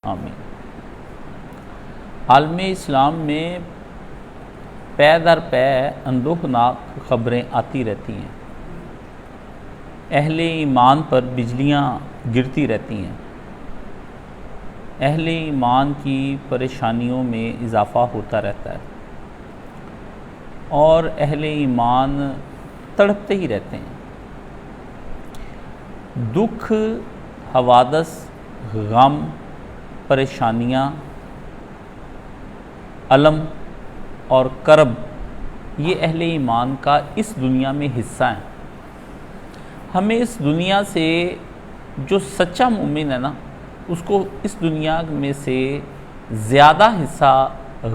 آمین۔ عالم اسلام میں پے در پے اندوہناک خبریں آتی رہتی ہیں، اہل ایمان پر بجلیاں گرتی رہتی ہیں، اہل ایمان کی پریشانیوں میں اضافہ ہوتا رہتا ہے اور اہل ایمان تڑپتے ہی رہتے ہیں۔ دکھ، حوادث، غم، پریشانیاں، علم اور کرب یہ اہل ایمان کا اس دنیا میں حصہ ہیں۔ ہمیں اس دنیا سے جو سچا مومن ہے نا، اس کو اس دنیا میں سے زیادہ حصہ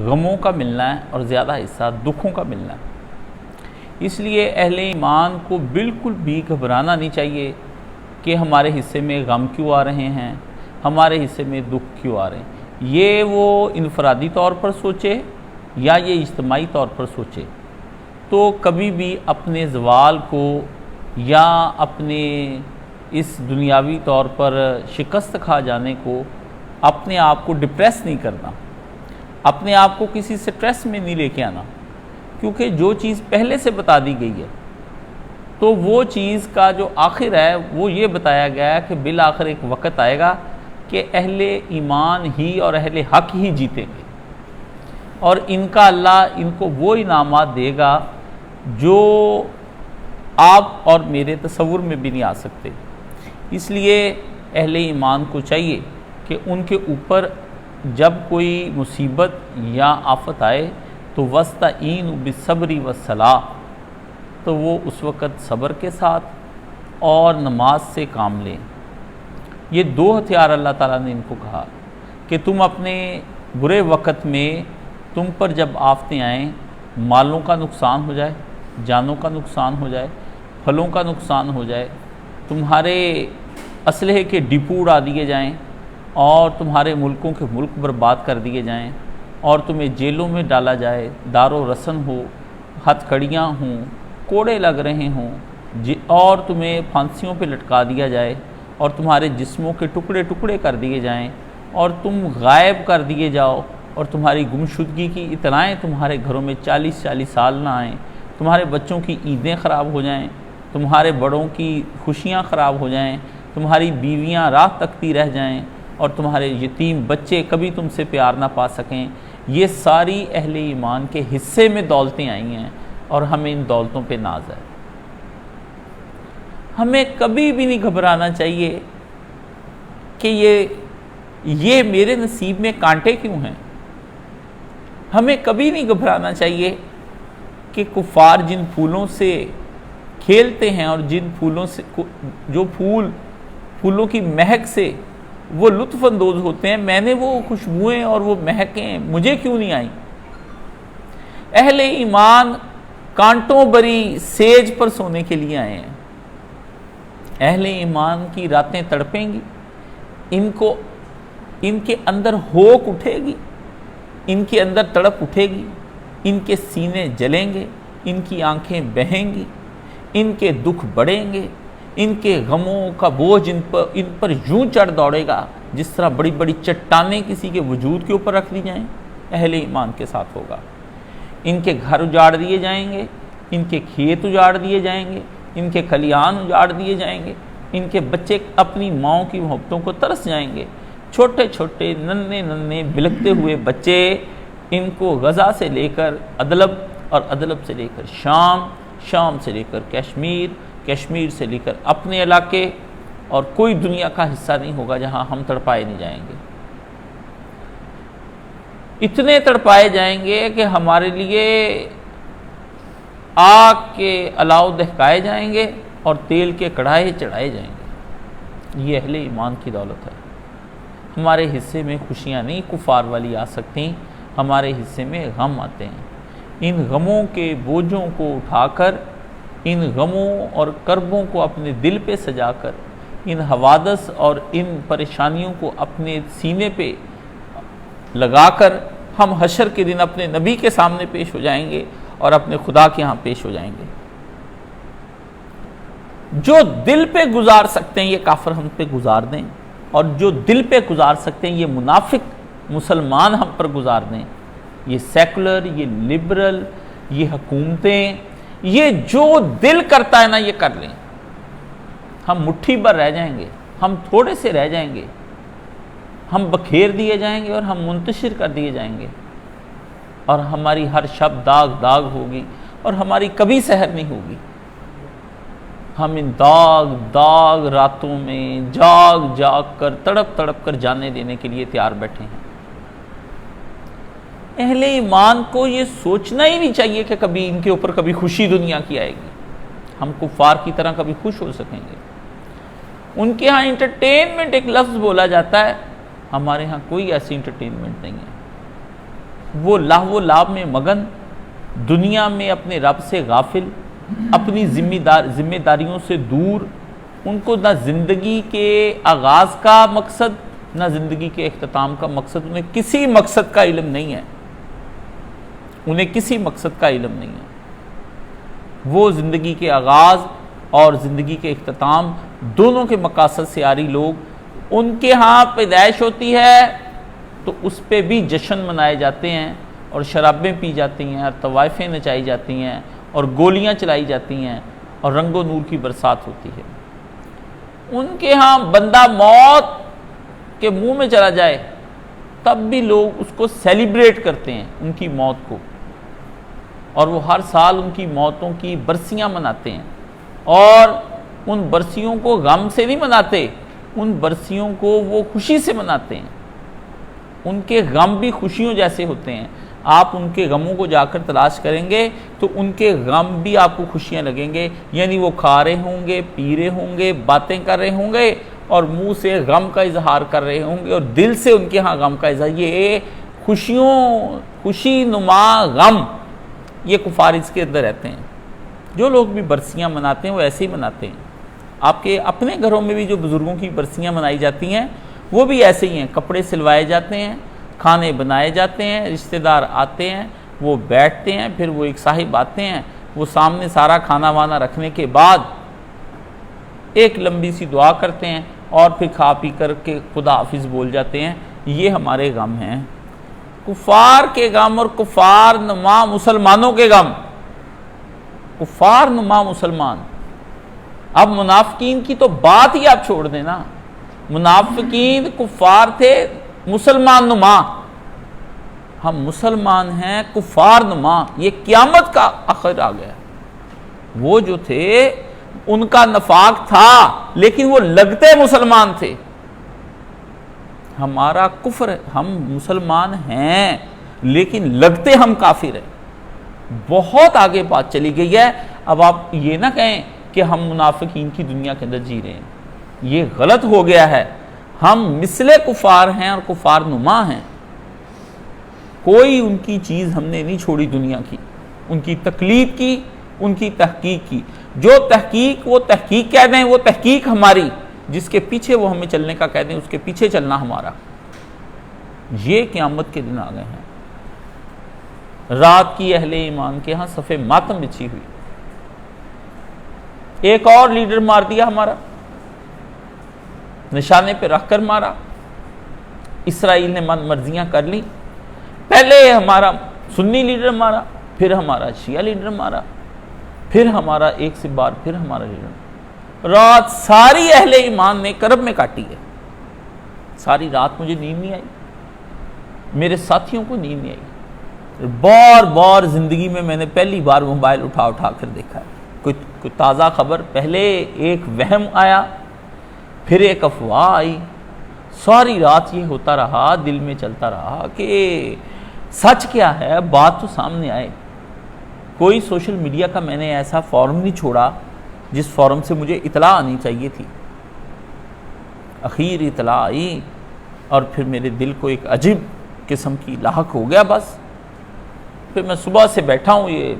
غموں کا ملنا ہے اور زیادہ حصہ دکھوں کا ملنا ہے۔ اس لیے اہل ایمان کو بالکل بھی گھبرانا نہیں چاہیے کہ ہمارے حصے میں غم کیوں آ رہے ہیں، ہمارے حصے میں دکھ کیوں آ رہے ہیں۔ یہ وہ انفرادی طور پر سوچے یا یہ اجتماعی طور پر سوچے تو کبھی بھی اپنے زوال کو یا اپنے اس دنیاوی طور پر شکست کھا جانے کو، اپنے آپ کو ڈپریس نہیں کرنا، اپنے آپ کو کسی سٹریس میں نہیں لے کے آنا، کیونکہ جو چیز پہلے سے بتا دی گئی ہے تو وہ چیز کا جو آخر ہے وہ یہ بتایا گیا ہے کہ بالآخر ایک وقت آئے گا کہ اہل ایمان ہی اور اہل حق ہی جیتیں گے، اور ان کا اللہ ان کو وہ انعامات دے گا جو آپ اور میرے تصور میں بھی نہیں آ سکتے۔ اس لیے اہل ایمان کو چاہیے کہ ان کے اوپر جب کوئی مصیبت یا آفت آئے تو وَاسْتَعِینُوا بِالصَّبْرِ وَالصَّلَاةِ، تو وہ اس وقت صبر کے ساتھ اور نماز سے کام لیں۔ یہ دو ہتھیار اللہ تعالیٰ نے ان کو کہا کہ تم اپنے برے وقت میں تم پر جب آفتیں آئیں، مالوں کا نقصان ہو جائے، جانوں کا نقصان ہو جائے، پھلوں کا نقصان ہو جائے، تمہارے اسلحے کے ڈپو اڑا دیے جائیں اور تمہارے ملکوں کے ملک برباد کر دیے جائیں اور تمہیں جیلوں میں ڈالا جائے، دار و رسن ہو، ہتھ کڑیاں ہوں، کوڑے لگ رہے ہوں اور تمہیں پھانسیوں پہ لٹکا دیا جائے اور تمہارے جسموں کے ٹکڑے ٹکڑے کر دیے جائیں اور تم غائب کر دیے جاؤ اور تمہاری گمشدگی کی اطلاعیں تمہارے گھروں میں 40 سال نہ آئیں، تمہارے بچوں کی عیدیں خراب ہو جائیں، تمہارے بڑوں کی خوشیاں خراب ہو جائیں، تمہاری بیویاں راہ تکتی رہ جائیں اور تمہارے یتیم بچے کبھی تم سے پیار نہ پا سکیں۔ یہ ساری اہل ایمان کے حصے میں دولتیں آئی ہیں اور ہمیں ان دولتوں پہ ناز ہے۔ ہمیں کبھی بھی نہیں گھبرانا چاہیے کہ یہ میرے نصیب میں کانٹے کیوں ہیں۔ ہمیں کبھی نہیں گھبرانا چاہیے کہ کفار جن پھولوں سے کھیلتے ہیں اور جن پھولوں سے جو پھولوں کی مہک سے وہ لطف اندوز ہوتے ہیں، میں نے وہ خوشبوئیں اور وہ مہکیں مجھے کیوں نہیں آئیں۔ اہل ایمان کانٹوں بری سیج پر سونے کے لیے آئے ہیں۔ اہل ایمان کی راتیں تڑپیں گی، ان کے اندر ہوک اٹھے گی، ان کے اندر تڑپ اٹھے گی، ان کے سینے جلیں گے، ان کی آنکھیں بہیں گی، ان کے دکھ بڑھیں گے، ان کے غموں کا بوجھ ان پر یوں چڑھ دوڑے گا جس طرح بڑی بڑی چٹانیں کسی کے وجود کے اوپر رکھ دی جائیں۔ اہل ایمان کے ساتھ ہوگا۔ ان کے گھر اجاڑ دیے جائیں گے، ان کے کھیت اجاڑ دیے جائیں گے، ان کے کھلیان اجاڑ دیے جائیں گے، ان کے بچے اپنی ماؤں کی محبتوں کو ترس جائیں گے، چھوٹے چھوٹے ننھے بلکتے ہوئے بچے، ان کو غزہ سے لے کر ادلب اور ادلب سے لے کر شام سے لے کر کشمیر سے لے کر اپنے علاقے، اور کوئی دنیا کا حصہ نہیں ہوگا جہاں ہم تڑپائے نہیں جائیں گے۔ اتنے تڑپائے جائیں گے کہ ہمارے لیے آگ کے الاؤ دہکائے جائیں گے اور تیل کے کڑھائے چڑھائے جائیں گے۔ یہ اہل ایمان کی دولت ہے۔ ہمارے حصے میں خوشیاں نہیں کفار والی آ سکتی، ہمارے حصے میں غم آتے ہیں۔ ان غموں کے بوجھوں کو اٹھا کر، ان غموں اور کربوں کو اپنے دل پہ سجا کر، ان حوادث اور ان پریشانیوں کو اپنے سینے پہ لگا کر ہم حشر کے دن اپنے نبی کے سامنے پیش ہو جائیں گے اور اپنے خدا کے ہاں پیش ہو جائیں گے۔ جو دل پہ گزار سکتے ہیں یہ کافر ہم پہ گزار دیں، اور جو دل پہ گزار سکتے ہیں یہ منافق مسلمان ہم پر گزار دیں. یہ سیکولر، یہ لبرل، یہ حکومتیں، یہ جو دل کرتا ہے نا یہ کر لیں. ہم مٹھی بھر رہ جائیں گے، ہم تھوڑے سے رہ جائیں گے، ہم بکھیر دیے جائیں گے اور ہم منتشر کر دیے جائیں گے، اور ہماری ہر شب داغ داغ ہوگی اور ہماری کبھی سحر نہیں ہوگی. ہم ان داغ داغ راتوں میں جاگ جاگ کر تڑپ تڑپ کر جانے دینے کے لیے تیار بیٹھے ہیں. اہل ایمان کو یہ سوچنا ہی نہیں چاہیے کہ کبھی ان کے اوپر کبھی خوشی دنیا کی آئے گی، ہم کفار کی طرح کبھی خوش ہو سکیں گے. ان کے ہاں انٹرٹینمنٹ ایک لفظ بولا جاتا ہے، ہمارے ہاں کوئی ایسی انٹرٹینمنٹ نہیں ہے. وہ لہو و لعب میں مگن، دنیا میں اپنے رب سے غافل، اپنی ذمہ داریوں سے دور. ان کو نہ زندگی کے آغاز کا مقصد نہ زندگی کے اختتام کا مقصد، انہیں کسی مقصد کا علم نہیں ہے، انہیں کسی مقصد کا علم نہیں ہے. وہ زندگی کے آغاز اور زندگی کے اختتام دونوں کے مقاصد سے عاری لوگ. ان کے ہاں پیدائش ہوتی ہے تو اس پہ بھی جشن منائے جاتے ہیں اور شرابیں پی جاتی ہیں اور طوائفیں نچائی جاتی ہیں اور گولیاں چلائی جاتی ہیں اور رنگ و نور کی برسات ہوتی ہے. ان کے ہاں بندہ موت کے منہ میں چلا جائے تب بھی لوگ اس کو سیلیبریٹ کرتے ہیں، ان کی موت کو، اور وہ ہر سال ان کی موتوں کی برسیاں مناتے ہیں. اور ان برسیوں کو غم سے نہیں مناتے، ان برسیوں کو وہ خوشی سے مناتے ہیں. ان کے غم بھی خوشیوں جیسے ہوتے ہیں. آپ ان کے غموں کو جا کر تلاش کریں گے تو ان کے غم بھی آپ کو خوشیاں لگیں گے. یعنی وہ کھا رہے ہوں گے، پی رہے ہوں گے، باتیں کر رہے ہوں گے اور منہ سے غم کا اظہار کر رہے ہوں گے، اور دل سے ان کے ہاں غم کا اظہار. یہ خوشی نما غم، یہ کفار اس کے اندر رہتے ہیں. جو لوگ بھی برسیاں مناتے ہیں وہ ایسے ہی مناتے ہیں. آپ کے اپنے گھروں میں بھی جو بزرگوں کی برسیاں منائی جاتی ہیں وہ بھی ایسے ہی ہیں. کپڑے سلوائے جاتے ہیں، کھانے بنائے جاتے ہیں، رشتہ دار آتے ہیں، وہ بیٹھتے ہیں، پھر وہ ایک صاحب آتے ہیں، وہ سامنے سارا کھانا وانا رکھنے کے بعد ایک لمبی سی دعا کرتے ہیں اور پھر کھا پی کر کے خدا حافظ بول جاتے ہیں. یہ ہمارے غم ہیں. کفار کے غم اور کفار نما مسلمانوں کے غم. کفار نما مسلمان. اب منافقین کی تو بات ہی آپ چھوڑ دیں نا. منافقین کفار تھے مسلمان نما، ہم مسلمان ہیں کفار نما. یہ قیامت کا آخر آ گیا. وہ جو تھے ان کا نفاق تھا لیکن وہ لگتے مسلمان تھے. ہمارا کفر، ہم مسلمان ہیں لیکن لگتے ہم کافر ہیں. بہت آگے بات چلی گئی ہے. اب آپ یہ نہ کہیں کہ ہم منافقین کی دنیا کے اندر جی رہے ہیں، یہ غلط ہو گیا ہے. ہم مثل کفار ہیں اور کفار نما ہیں. کوئی ان کی چیز ہم نے نہیں چھوڑی دنیا کی، ان کی تقلید کی، ان کی تحقیق کی. جو تحقیق وہ تحقیق کہہ دیں، وہ تحقیق ہماری، جس کے پیچھے وہ ہمیں چلنے کا کہہ دیں اس کے پیچھے چلنا ہمارا. یہ قیامت کے دن آ گئے ہیں. رات کی اہل ایمان کے ہاں صف ماتم بچھی ہوئی. ایک اور لیڈر مار دیا ہمارا، نشانے پہ رکھ کر مارا. اسرائیل نے من مرضیاں کر لی. پہلے ہمارا سنی لیڈر مارا، پھر ہمارا شیعہ لیڈر مارا، پھر ہمارا ایک سے بار پھر ہمارا لیڈر. رات ساری اہل ایمان نے کرب میں کاٹی ہے. ساری رات مجھے نیند نہیں آئی، میرے ساتھیوں کو نیند نہیں آئی. بار بار زندگی میں نے پہلی بار موبائل اٹھا کر دیکھا ہے. کوئی تازہ خبر، پہلے ایک وہم آیا، پھر ایک افواہ آئی. ساری رات یہ ہوتا رہا، دل میں چلتا رہا کہ سچ کیا ہے، بات تو سامنے آئے. کوئی سوشل میڈیا کا میں نے ایسا فورم نہیں چھوڑا جس فورم سے مجھے اطلاع آنی چاہیے تھی. اخیر اطلاع آئی اور پھر میرے دل کو ایک عجیب قسم کی لاحق ہو گیا. بس پھر میں صبح سے بیٹھا ہوں، یہ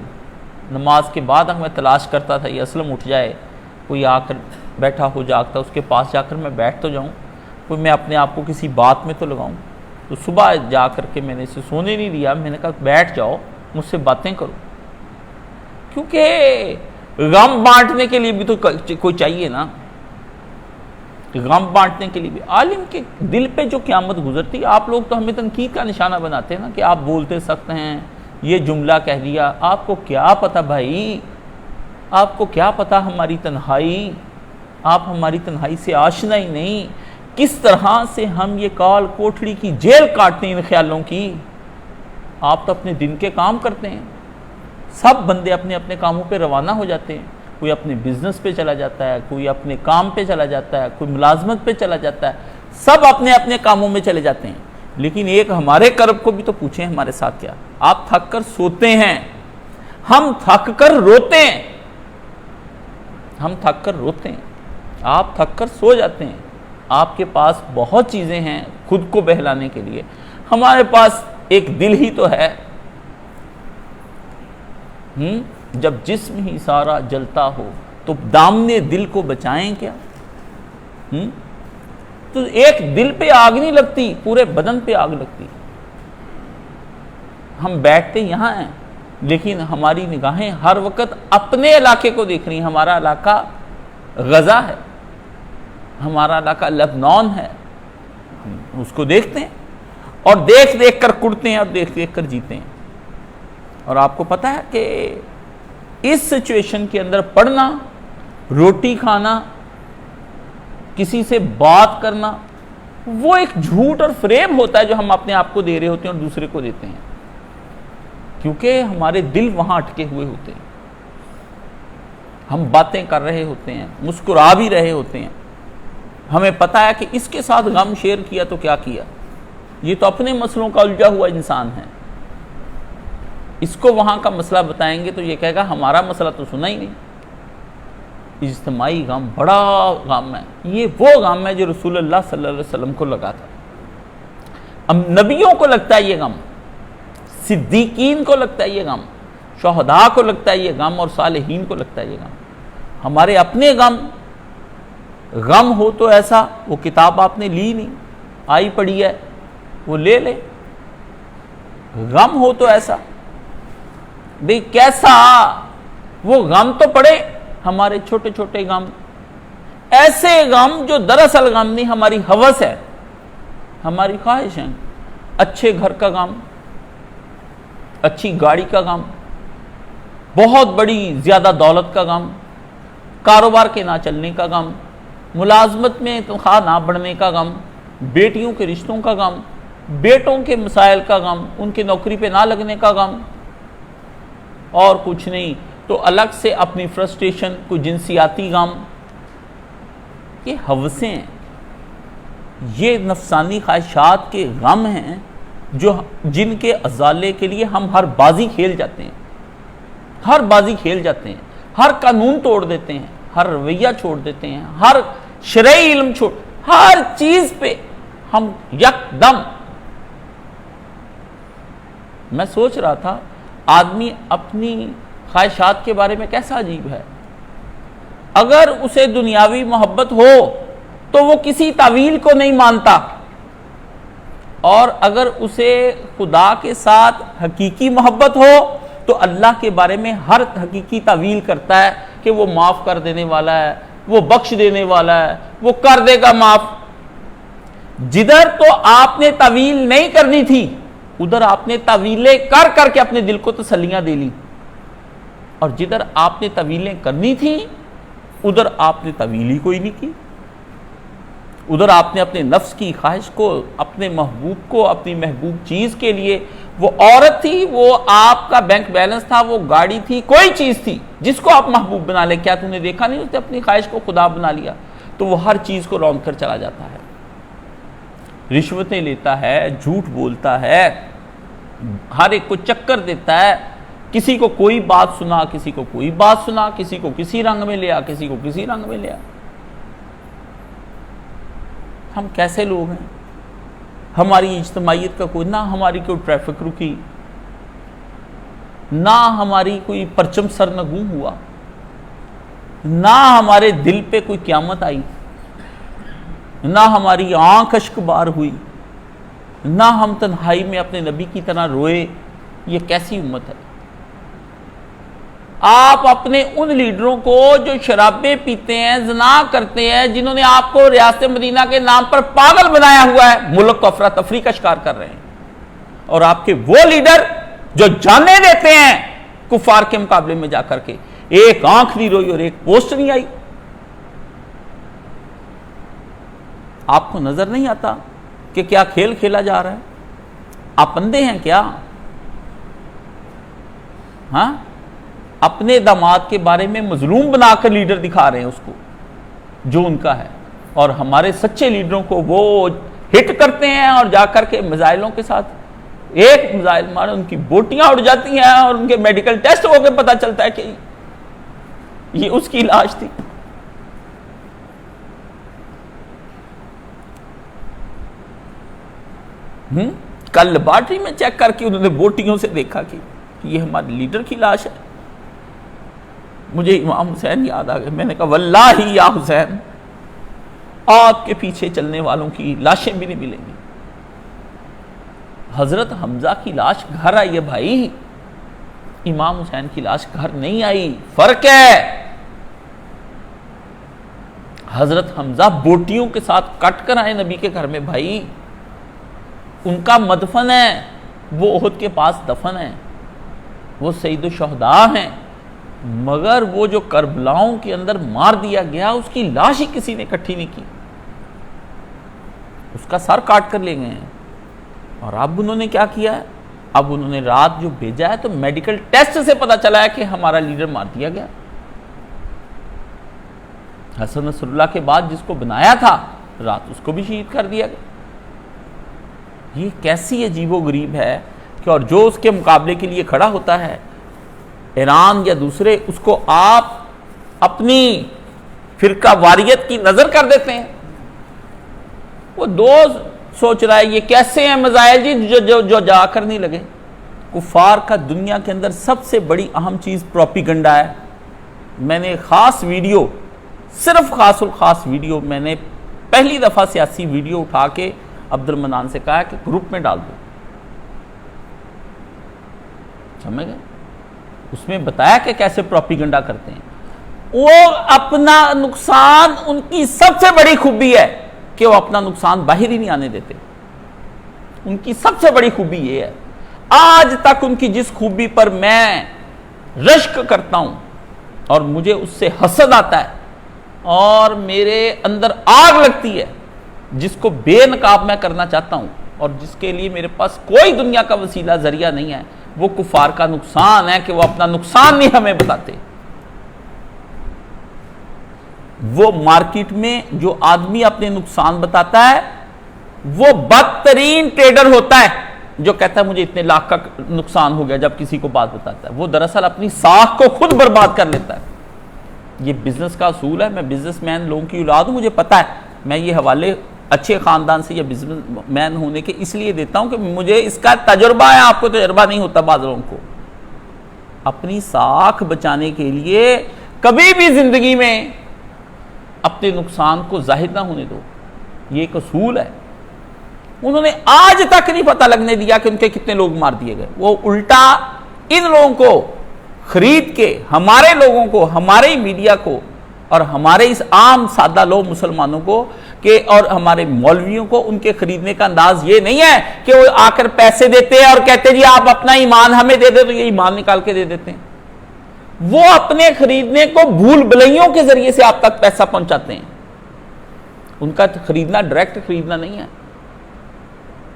نماز کے بعد میں تلاش کرتا تھا یہ اسلم اٹھ جائے، کوئی آ کر بیٹھا ہو جاگتا، اس کے پاس جا کر میں بیٹھ تو جاؤں، کوئی میں اپنے آپ کو کسی بات میں تو لگاؤں. تو صبح جا کر کے میں نے اسے سونے نہیں دیا. میں نے کہا بیٹھ جاؤ، مجھ سے باتیں کرو، کیونکہ غم بانٹنے کے لیے بھی تو کوئی چاہیے نا. غم بانٹنے کے لیے بھی. عالم کے دل پہ جو قیامت گزرتی. آپ لوگ تو ہمیں تنقید کا نشانہ بناتے ہیں نا کہ آپ بولتے سخت ہیں, یہ جملہ کہہ دیا. آپ کو کیا پتہ بھائی, آپ کو کیا پتہ ہماری تنہائی. آپ ہماری تنہائی سے آشنا ہی نہیں, کس طرح سے ہم یہ کال کوٹھڑی کی جیل کاٹتے ہیں ان خیالوں کی. آپ تو اپنے دن کے کام کرتے ہیں. سب بندے اپنے اپنے کاموں پہ روانہ ہو جاتے ہیں. کوئی اپنے بزنس پہ چلا جاتا ہے, کوئی اپنے کام پہ چلا جاتا ہے, کوئی ملازمت پہ چلا جاتا ہے. سب اپنے اپنے کاموں میں چلے جاتے ہیں. لیکن ایک ہمارے کرب کو بھی تو پوچھیں ہمارے ساتھ کیا. آپ تھک کر سوتے ہیں, ہم تھک کر روتے ہیں. ہم تھک کر روتے ہیں, آپ تھک کر سو جاتے ہیں. آپ کے پاس بہت چیزیں ہیں خود کو بہلانے کے لیے. ہمارے پاس ایک دل ہی تو ہے. جب جسم ہی سارا جلتا ہو تو دامنے دل کو بچائیں کیا. تو ایک دل پہ آگ نہیں لگتی, پورے بدن پہ آگ لگتی. ہم بیٹھتے یہاں ہیں لیکن ہماری نگاہیں ہر وقت اپنے علاقے کو دیکھ رہی ہیں. ہمارا علاقہ غزہ ہے, ہمارا علاقہ لبنان ہے. ہم اس کو دیکھتے ہیں اور دیکھ دیکھ کر کڑتے ہیں اور دیکھ دیکھ کر جیتے ہیں. اور آپ کو پتہ ہے کہ اس سچویشن کے اندر پڑھنا, روٹی کھانا, کسی سے بات کرنا, وہ ایک جھوٹ اور فریب ہوتا ہے جو ہم اپنے آپ کو دے رہے ہوتے ہیں اور دوسرے کو دیتے ہیں, کیونکہ ہمارے دل وہاں اٹکے ہوئے ہوتے ہیں. ہم باتیں کر رہے ہوتے ہیں, مسکرا بھی رہے ہوتے ہیں. ہمیں پتہ ہے کہ اس کے ساتھ غم شیئر کیا تو کیا کیا, یہ تو اپنے مسئلوں کا الجھا ہوا انسان ہے. اس کو وہاں کا مسئلہ بتائیں گے تو یہ کہے گا ہمارا مسئلہ تو سنا ہی نہیں. اجتماعی غم بڑا غم ہے. یہ وہ غم ہے جو رسول اللہ صلی اللہ علیہ وسلم کو لگا تھا. اب نبیوں کو لگتا ہے یہ غم, صدیقین کو لگتا ہے یہ غم, شہداء کو لگتا ہے یہ غم, اور صالحین کو لگتا ہے یہ غم. ہمارے اپنے غم ہو تو ایسا, وہ کتاب آپ نے لی نہیں, آئی پڑھی ہے, وہ لے لے. غم ہو تو ایسا, بھئی کیسا, وہ غم تو پڑے, ہمارے چھوٹے چھوٹے غم, ایسے غم جو دراصل غم نہیں, ہماری ہوس ہے, ہماری خواہش ہے. اچھے گھر کا غم, اچھی گاڑی کا غم, بہت بڑی زیادہ دولت کا غم, کاروبار کے نہ چلنے کا غم, ملازمت میں تنخواہ نہ بڑھنے کا غم, بیٹیوں کے رشتوں کا غم, بیٹوں کے مسائل کا غم, ان کے نوکری پہ نہ لگنے کا غم, اور کچھ نہیں تو الگ سے اپنی فرسٹریشن, کوئی جنسیاتی غم. یہ ہوسیں ہیں, یہ نفسانی خواہشات کے غم ہیں جن کے ازالے کے لیے ہم ہر بازی کھیل جاتے ہیں, ہر بازی کھیل جاتے ہیں, ہر قانون توڑ دیتے ہیں, ہر رویہ چھوڑ دیتے ہیں, ہر شرعی علم چھوڑ, ہر چیز پہ ہم یکدم. میں سوچ رہا تھا آدمی اپنی خواہشات کے بارے میں کیسا عجیب ہے. اگر اسے دنیاوی محبت ہو تو وہ کسی تعویل کو نہیں مانتا, اور اگر اسے خدا کے ساتھ حقیقی محبت ہو تو اللہ کے بارے میں ہر حقیقی تعویل کرتا ہے کہ وہ معاف کر دینے والا ہے, وہ بخش دینے والا ہے, وہ کر دے گا معاف. جدھر تو آپ نے تعویل نہیں کرنی تھی ادھر آپ نے تعویلیں کر کر کے اپنے دل کو تسلیاں دے لی, اور جدھر آپ نے تعویلیں کرنی تھی ادھر آپ نے تعویل ہی کوئی نہیں کی. ادھر آپ نے اپنے نفس کی خواہش کو, اپنے محبوب کو, اپنی محبوب چیز کے لیے, وہ عورت تھی, وہ آپ کا بینک بیلنس تھا, وہ گاڑی تھی, کوئی چیز تھی جس کو آپ محبوب بنا لیں, کیا تم نے دیکھا نہیں اس نے اپنی خواہش کو خدا بنا لیا. تو وہ ہر چیز کو رونق کر چلا جاتا ہے, رشوتیں لیتا ہے, جھوٹ بولتا ہے, ہر ایک کو چکر دیتا ہے, کسی کو کوئی بات سنا, کسی کو کوئی بات سنا, کسی کو کسی رنگ میں لیا, کسی کو کسی رنگ میں لیا. ہم کیسے لوگ ہیں؟ ہماری اجتماعیت کا کوئی, نہ ہماری کوئی ٹریفک رکی, نہ ہماری کوئی پرچم سرنگوں ہوا, نہ ہمارے دل پہ کوئی قیامت آئی, نہ ہماری آنکھ اشک بار ہوئی, نہ ہم تنہائی میں اپنے نبی کی طرح روئے. یہ کیسی امت ہے؟ آپ اپنے ان لیڈروں کو جو شرابیں پیتے ہیں، زنا کرتے ہیں، جنہوں نے آپ کو ریاست مدینہ کے نام پر پاگل بنایا ہوا ہے، ملک کو افراتفری کا شکار کر رہے ہیں، اور آپ کے وہ لیڈر جو جانیں دیتے ہیں کفار کے مقابلے میں جا کر کے، ایک آنکھ نہیں روئی اور ایک پوسٹ نہیں آئی. آپ کو نظر نہیں آتا کہ کیا کھیل کھیلا جا رہا ہے؟ آپ اندھے ہیں کیا؟ ہاں، اپنے داماد کے بارے میں مظلوم بنا کر لیڈر دکھا رہے ہیں اس کو جو ان کا ہے، اور ہمارے سچے لیڈروں کو وہ ہٹ کرتے ہیں اور جا کر کے میزائلوں کے ساتھ ایک میزائل مارے ان کی بوٹیاں اڑ جاتی ہیں اور ان کے میڈیکل ٹیسٹ ہو کے پتہ چلتا ہے کہ یہ اس کی لاش تھی. کل لیبارٹری میں چیک کر کے انہوں نے بوٹیوں سے دیکھا کہ یہ ہمارے لیڈر کی لاش ہے. مجھے امام حسین یاد آ گئے. میں نے کہا واللہ یا حسین، آپ کے پیچھے چلنے والوں کی لاشیں بھی نہیں ملیں گی. حضرت حمزہ کی لاش گھر آئی ہے بھائی، امام حسین کی لاش گھر نہیں آئی، فرق ہے. حضرت حمزہ بوٹیوں کے ساتھ کٹ کر آئے نبی کے گھر میں بھائی، ان کا مدفن ہے، وہ احد کے پاس دفن ہے، وہ سید الشہداء ہیں، مگر وہ جو کربلاؤں کے اندر مار دیا گیا اس کی لاش ہی کسی نے اکٹھی نہیں کی، اس کا سر کاٹ کر لے گئے ہیں. اور اب انہوں نے کیا کیا ہے؟ اب انہوں نے رات جو بھیجا ہے تو میڈیکل ٹیسٹ سے پتا چلا ہے کہ ہمارا لیڈر مار دیا گیا. حسن نصر اللہ کے بعد جس کو بنایا تھا رات اس کو بھی شہید کر دیا گیا. یہ کیسی عجیب و غریب ہے کہ اور جو اس کے مقابلے کے لیے کھڑا ہوتا ہے ایران یا دوسرے، اس کو آپ اپنی فرقہ واریت کی نظر کر دیتے ہیں. وہ دوست سوچ رہا ہے یہ کیسے ہیں مزائل جی جو جا کر نہیں لگے. کفار کا دنیا کے اندر سب سے بڑی اہم چیز پروپیگنڈا ہے. میں نے خاص ویڈیو، صرف خاص الخاص ویڈیو، میں نے پہلی دفعہ سیاسی ویڈیو اٹھا کے عبد المنان سے کہا کہ گروپ میں ڈال دو، سمجھ گئے؟ اس میں بتایا کہ کیسے پروپیگنڈا کرتے ہیں. وہ اپنا نقصان، ان کی سب سے بڑی خوبی ہے کہ وہ اپنا نقصان باہر ہی نہیں آنے دیتے. ان کی سب سے بڑی خوبی یہ ہے. آج تک ان کی جس خوبی پر میں رشک کرتا ہوں اور مجھے اس سے حسد آتا ہے اور میرے اندر آگ لگتی ہے، جس کو بے نقاب میں کرنا چاہتا ہوں اور جس کے لیے میرے پاس کوئی دنیا کا وسیلہ ذریعہ نہیں ہے، وہ کفار کا نقصان ہے کہ وہ اپنا نقصان نہیں ہمیں بتاتے. وہ مارکیٹ میں جو آدمی اپنے نقصان بتاتا ہے وہ بدترین ٹریڈر ہوتا ہے جو کہتا ہے مجھے اتنے لاکھ کا نقصان ہو گیا جب کسی کو بات بتاتا ہے. وہ دراصل اپنی ساکھ کو خود برباد کر لیتا ہے. یہ بزنس کا اصول ہے. میں بزنس مین لوگوں کی اولاد ہوں، مجھے پتا ہے. میں یہ حوالے اچھے خاندان سے یا بزنس مین ہونے کے اس لیے دیتا ہوں کہ مجھے اس کا تجربہ ہے، آپ کو تجربہ نہیں ہوتا. بعض لوگوں کو اپنی ساکھ بچانے کے لیے کبھی بھی زندگی میں اپنے نقصان کو ظاہر نہ ہونے دو. یہ ایک اصول ہے. انہوں نے آج تک نہیں پتہ لگنے دیا کہ ان کے کتنے لوگ مار دیے گئے. وہ الٹا ان لوگوں کو خرید کے ہمارے لوگوں کو، ہمارے میڈیا کو اور ہمارے اس عام سادہ لوگ مسلمانوں کو کہ اور ہمارے مولویوں کو، ان کے خریدنے کا انداز یہ نہیں ہے کہ وہ آ کر پیسے دیتے ہیں اور کہتے جی آپ اپنا ایمان ہمیں دے دے، تو یہ ایمان نکال کے دے دیتے ہیں. وہ اپنے خریدنے کو بھول بھلائیوں کے ذریعے سے آپ تک پیسہ پہنچاتے ہیں. ان کا خریدنا ڈائریکٹ خریدنا نہیں ہے.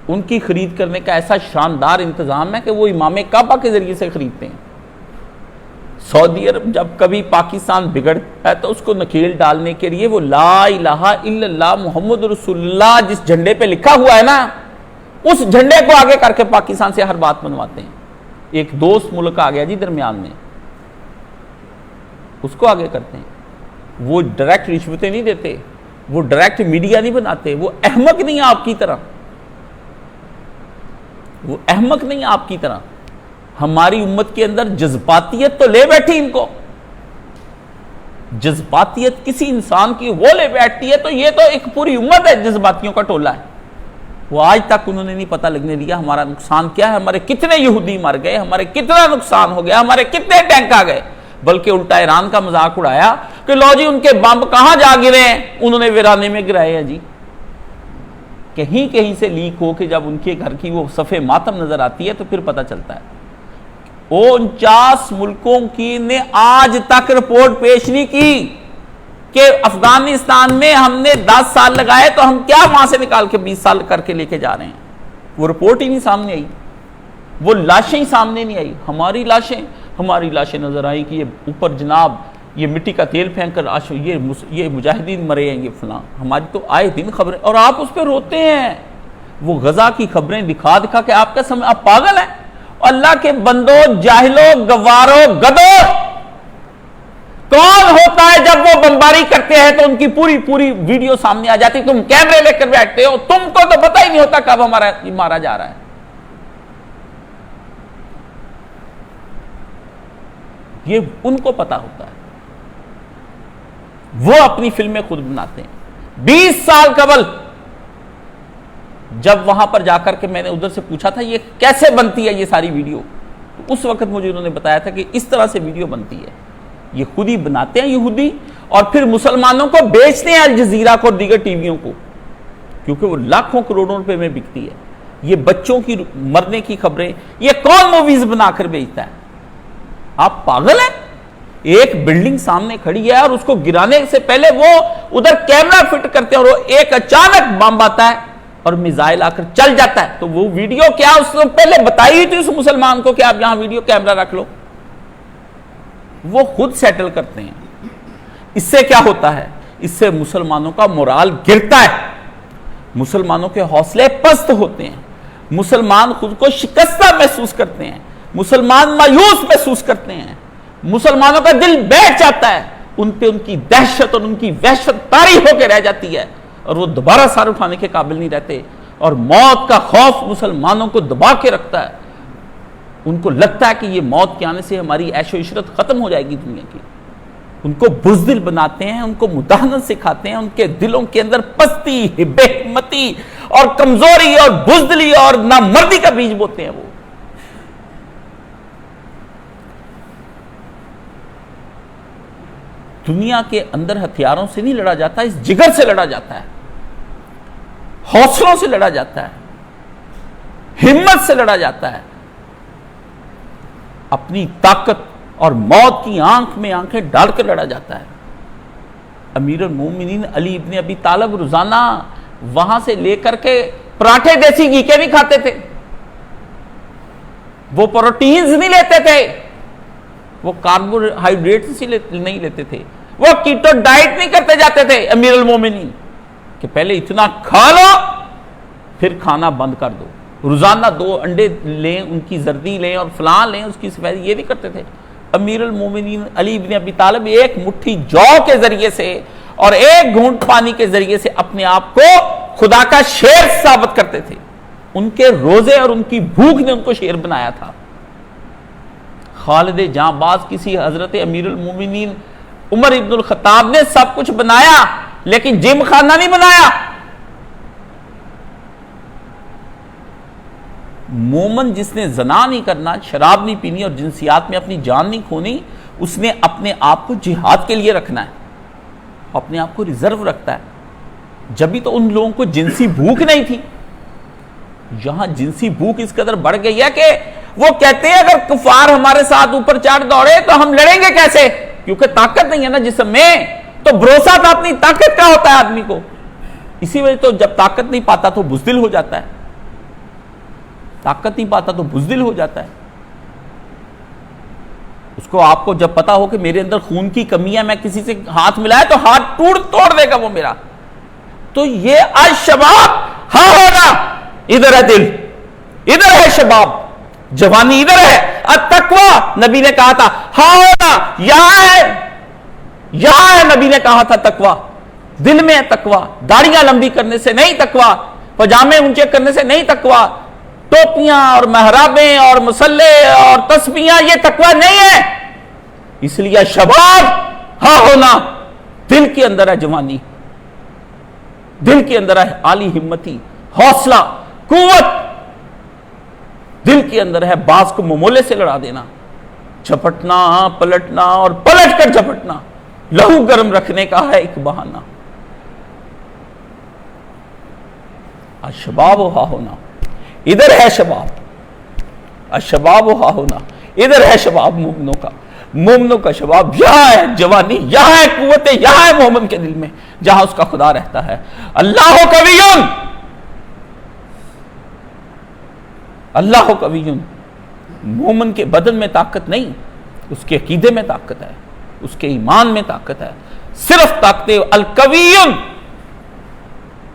ان کی خرید کرنے کا ایسا شاندار انتظام ہے کہ وہ امام کعبہ کے ذریعے سے خریدتے ہیں. سعودی عرب جب کبھی پاکستان بگڑتا ہے تو اس کو نکیل ڈالنے کے لیے وہ لا الہ الا اللہ محمد رسول اللہ جس جھنڈے پہ لکھا ہوا ہے نا، اس جھنڈے کو آگے کر کے پاکستان سے ہر بات منواتے ہیں. ایک دوست ملک آ گیا جی درمیان میں، اس کو آگے کرتے ہیں. وہ ڈائریکٹ رشوتیں نہیں دیتے، وہ ڈائریکٹ میڈیا نہیں بناتے. وہ احمق نہیں آپ کی طرح، وہ احمق نہیں آپ کی طرح. ہماری امت کے اندر جذباتیت تو لے بیٹھی، ان کو جذباتیت کسی انسان کی وہ لے بیٹھتی ہے تو یہ تو ایک پوری امت ہے جذباتیوں کا ٹولہ ہے. وہ آج تک انہوں نے نہیں پتہ لگنے دیا ہمارا نقصان کیا ہے، ہمارے کتنے یہودی مر گئے، ہمارے کتنا نقصان ہو گیا، ہمارے کتنے ٹینک آ گئے. بلکہ الٹا ایران کا مذاق اڑایا کہ لو جی ان کے بم کہاں جا گرے ہیں، انہوں نے ویرانے میں گرائے ہیں جی. کہیں کہیں سے لیک ہو کہ جب ان کے گھر کی وہ صفحے ماتم نظر آتی ہے تو پھر پتہ چلتا ہے. 49 ملکوں کی نے آج تک رپورٹ پیش نہیں کی کہ افغانستان میں ہم نے 10 سال لگائے تو ہم کیا وہاں سے نکال کے 20 سال کر کے لے کے جا رہے ہیں. وہ رپورٹ ہی نہیں سامنے آئی، وہ لاشیں ہی سامنے نہیں آئی. ہماری لاشیں نظر آئی کہ یہ اوپر جناب یہ مٹی کا تیل پھینک کر یہ مجاہدین مرے ہیں، یہ فلاں. ہماری تو آئے دن خبریں، اور آپ اس پہ روتے ہیں. وہ غزہ کی خبریں دکھا کہ آپ کا سمجھ، آپ پاگل ہیں. اللہ کے بندو، جاہلو، گوارو، گدو، کون ہوتا ہے جب وہ بمباری کرتے ہیں تو ان کی پوری ویڈیو سامنے آ جاتی، تم کیمرے لے کر بیٹھتے ہو، تم کو تو پتہ ہی نہیں ہوتا کب ہمارا مارا جا رہا ہے. یہ ان کو پتا ہوتا ہے، وہ اپنی فلمیں خود بناتے ہیں. 20 سال قبل جب وہاں پر جا کر کے میں نے ادھر سے پوچھا تھا یہ کیسے بنتی ہے یہ ساری ویڈیو، تو اس وقت مجھے انہوں نے بتایا تھا کہ اس طرح سے ویڈیو بنتی ہے. یہ خود ہی بناتے ہیں یہودی، اور پھر مسلمانوں کو بیچتے ہیں الجزیرہ کو اور دیگر ٹی ویوں کو، کیونکہ وہ لاکھوں کروڑوں روپے میں بکتی ہے. یہ بچوں کی مرنے کی خبریں یہ کون موویز بنا کر بیچتا ہے؟ آپ پاگل ہیں. ایک بلڈنگ سامنے کھڑی ہے اور اس کو گرانے سے پہلے وہ ادھر کیمرہ فٹ کرتے ہیں اور وہ ایک اچانک بم آتا ہے اور میزائل آ کر چل جاتا ہے. تو وہ ویڈیو کیا اس نے پہلے بتائی ہوئی تھی اس مسلمان کو کہ آپ یہاں ویڈیو کیمرہ رکھ لو؟ وہ خود سیٹل کرتے ہیں. اس سے کیا ہوتا ہے؟ اس سے مسلمانوں کا مورال گرتا ہے، مسلمانوں کے حوصلے پست ہوتے ہیں، مسلمان خود کو شکستہ محسوس کرتے ہیں، مسلمان مایوس محسوس کرتے ہیں، مسلمانوں کا دل بیٹھ جاتا ہے. ان پہ ان کی دہشت اور ان کی وحشت طاری ہو کے رہ جاتی ہے اور وہ دوبارہ سر اٹھانے کے قابل نہیں رہتے. اور موت کا خوف مسلمانوں کو دبا کے رکھتا ہے. ان کو لگتا ہے کہ یہ موت کے آنے سے ہماری عیش و عشرت ختم ہو جائے گی دنیا کی. ان کو بزدل بناتے ہیں، ان کو مداہنت سکھاتے ہیں، ان کے دلوں کے اندر پستی، بے ہمتی اور کمزوری اور بزدلی اور نامردی کا بیج بوتے ہیں. وہ دنیا کے اندر ہتھیاروں سے نہیں لڑا جاتا، اس جگر سے لڑا جاتا ہے، حوصلوں سے لڑا جاتا ہے، ہمت سے لڑا جاتا ہے، اپنی طاقت اور موت کی آنکھ میں آنکھیں ڈال کر لڑا جاتا ہے. امیر المومنین علی ابن ابی طالب روزانہ وہاں سے لے کر کے پراٹھے دیسی گھی کے نہیں کھاتے تھے، وہ پروٹینز نہیں لیتے تھے، وہ کاربوہائیڈریٹس نہیں لیتے تھے، وہ کیٹو ڈائٹ نہیں کرتے جاتے تھے امیر المومنین کہ پہلے اتنا کھا لو پھر کھانا بند کر دو، روزانہ 2 انڈے لیں، ان کی زردی لیں اور فلاں لیں، اس کی سفید، یہ نہیں کرتے تھے. امیر المومنین علی بن ابی طالب ایک مٹھی جو کے ذریعے سے اور ایک گھونٹ پانی کے ذریعے سے اپنے آپ کو خدا کا شیر ثابت کرتے تھے. ان کے روزے اور ان کی بھوک نے ان کو شیر بنایا تھا. خالد جاں باز کسی حضرت امیر المومنین عمر ابن الخطاب نے سب کچھ بنایا لیکن جم خانہ نہیں بنایا. مومن جس نے زنا نہیں کرنا، شراب نہیں پینی اور جنسیات میں اپنی جان نہیں کھونی، اس نے اپنے آپ کو جہاد کے لیے رکھنا ہے، اپنے آپ کو ریزرو رکھتا ہے. جبھی تو ان لوگوں کو جنسی بھوک نہیں تھی. یہاں جنسی بھوک اس قدر بڑھ گئی ہے کہ وہ کہتے ہیں اگر کفار ہمارے ساتھ اوپر چڑھ دوڑے تو ہم لڑیں گے کیسے، کیونکہ طاقت نہیں ہے نا جسم میں. تو بھروسہ تو اپنی طاقت کا ہوتا ہے آدمی کو. اسی وجہ تو جب طاقت نہیں پاتا تو بزدل ہو جاتا ہے، طاقت نہیں پاتا تو بزدل ہو جاتا ہے. اس کو آپ کو جب پتا ہو کہ میرے اندر خون کی کمی ہے، میں کسی سے ہاتھ ملایا تو ہاتھ توڑ دے گا وہ میرا. تو یہ آج شباب ہاں ہونا، ادھر ہے دل، ادھر ہے شباب، جوانی ادھر ہے. التقوی نبی نے کہا تھا ہاں ہونا یہاں ہے نبی نے کہا تھا تقوی دل میں ہے. تقوی داڑیاں لمبی کرنے سے نہیں، تقوی پجامے اونچے کرنے سے نہیں، تقوی ٹوپیاں اور محرابیں اور مسلح اور تسبیحاں یہ تقوی نہیں ہے. اس لیے شباب ہاں ہونا، دل کے اندر ہے جوانی، دل کے اندر ہے عالی ہمتی، حوصلہ، قوت، دل کے اندر ہے باز کو ممولے سے لڑا دینا. جھپٹنا پلٹنا اور پلٹ کر جھپٹنا لہو گرم رکھنے کا ہے ایک بہانہ. الشباب ہا ہونا ادھر ہے شباب, الشباب ہا ہونا ادھر ہے شباب مومنوں کا شباب یہاں ہے, جوانی یہاں ہے, قوتیں یہاں ہے مومن کے دل میں جہاں اس کا خدا رہتا ہے. اللہ قویٌ, اللہ قویٌ. مومن کے بدن میں طاقت نہیں, اس کے عقیدے میں طاقت ہے, اس کے ایمان میں طاقت ہے. صرف طاقتیں القویٌ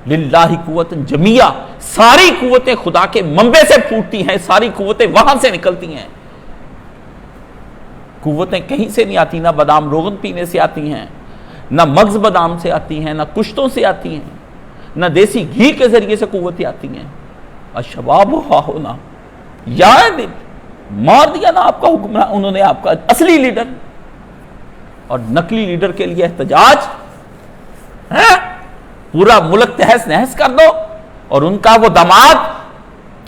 للہ قوت جمیعہ, ساری قوتیں خدا کے منبع سے پھوٹتی ہیں, ساری قوتیں وہاں سے نکلتی ہیں. قوتیں کہیں سے نہیں آتی, نہ بادام روغن پینے سے آتی ہیں, نہ مغز بادام سے آتی ہیں, نہ کشتوں سے آتی ہیں, نہ دیسی گھی کے ذریعے سے قوتیں آتی ہیں. الشباب ہا ہونا, یا مار دیا نا آپ کا حکمران انہوں نے, آپ کا اصلی لیڈر, اور نقلی لیڈر کے لیے احتجاج ہے. پورا ملک تہس نہس کر دو, اور ان کا وہ داماد,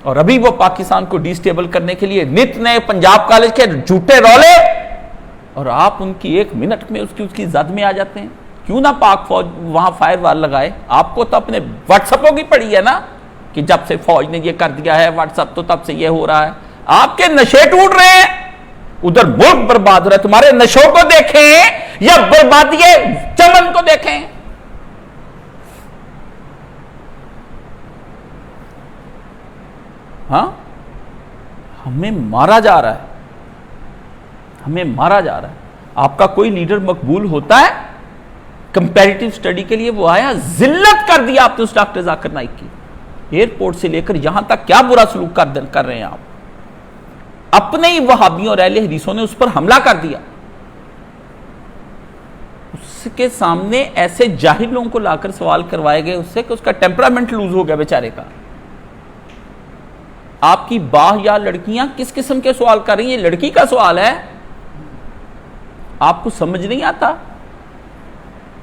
اور ابھی وہ پاکستان کو ڈی سٹیبل کرنے کے لیے نت نئے پنجاب کالج کے جھوٹے رولے, اور آپ ان کی ایک منٹ میں اس کی زد میں آ جاتے ہیں. کیوں نہ پاک فوج وہاں فائر وار لگائے؟ آپ کو تو اپنے واٹس اپوں کی پڑی ہے نا کہ جب سے فوج نے یہ کر دیا ہے واٹس اپ تو تب سے یہ ہو رہا ہے. آپ کے نشے ٹوٹ رہے ہیں, ادھر ملک برباد ہو رہا ہے. تمہارے نشوں کو دیکھیں یا بربادی چمن کو دیکھیں. ہاں, ہمیں مارا جا رہا ہے, ہمیں مارا جا رہا ہے. آپ کا کوئی لیڈر مقبول ہوتا ہے کمپیریٹیو سٹڈی کے لیے؟ وہ آیا, ذلت کر دیا آپ نے اس ڈاکٹر ذاکر نائک کی. ایئرپورٹ سے لے کر یہاں تک کیا برا سلوک کر رہے ہیں آپ. اپنے ہی وہابیوں اور اہل حدیثوں نے اس پر حملہ کر دیا. اس کے سامنے ایسے جاہل لوگوں کو لا کر سوال کروائے گئے اس سے کہ اس کا ٹیمپرامنٹ لوز ہو گیا بیچارے کا. آپ کی باہ یا لڑکیاں کس قسم کے سوال کر رہی ہیں؟ یہ لڑکی کا سوال ہے, آپ کو سمجھ نہیں آتا؟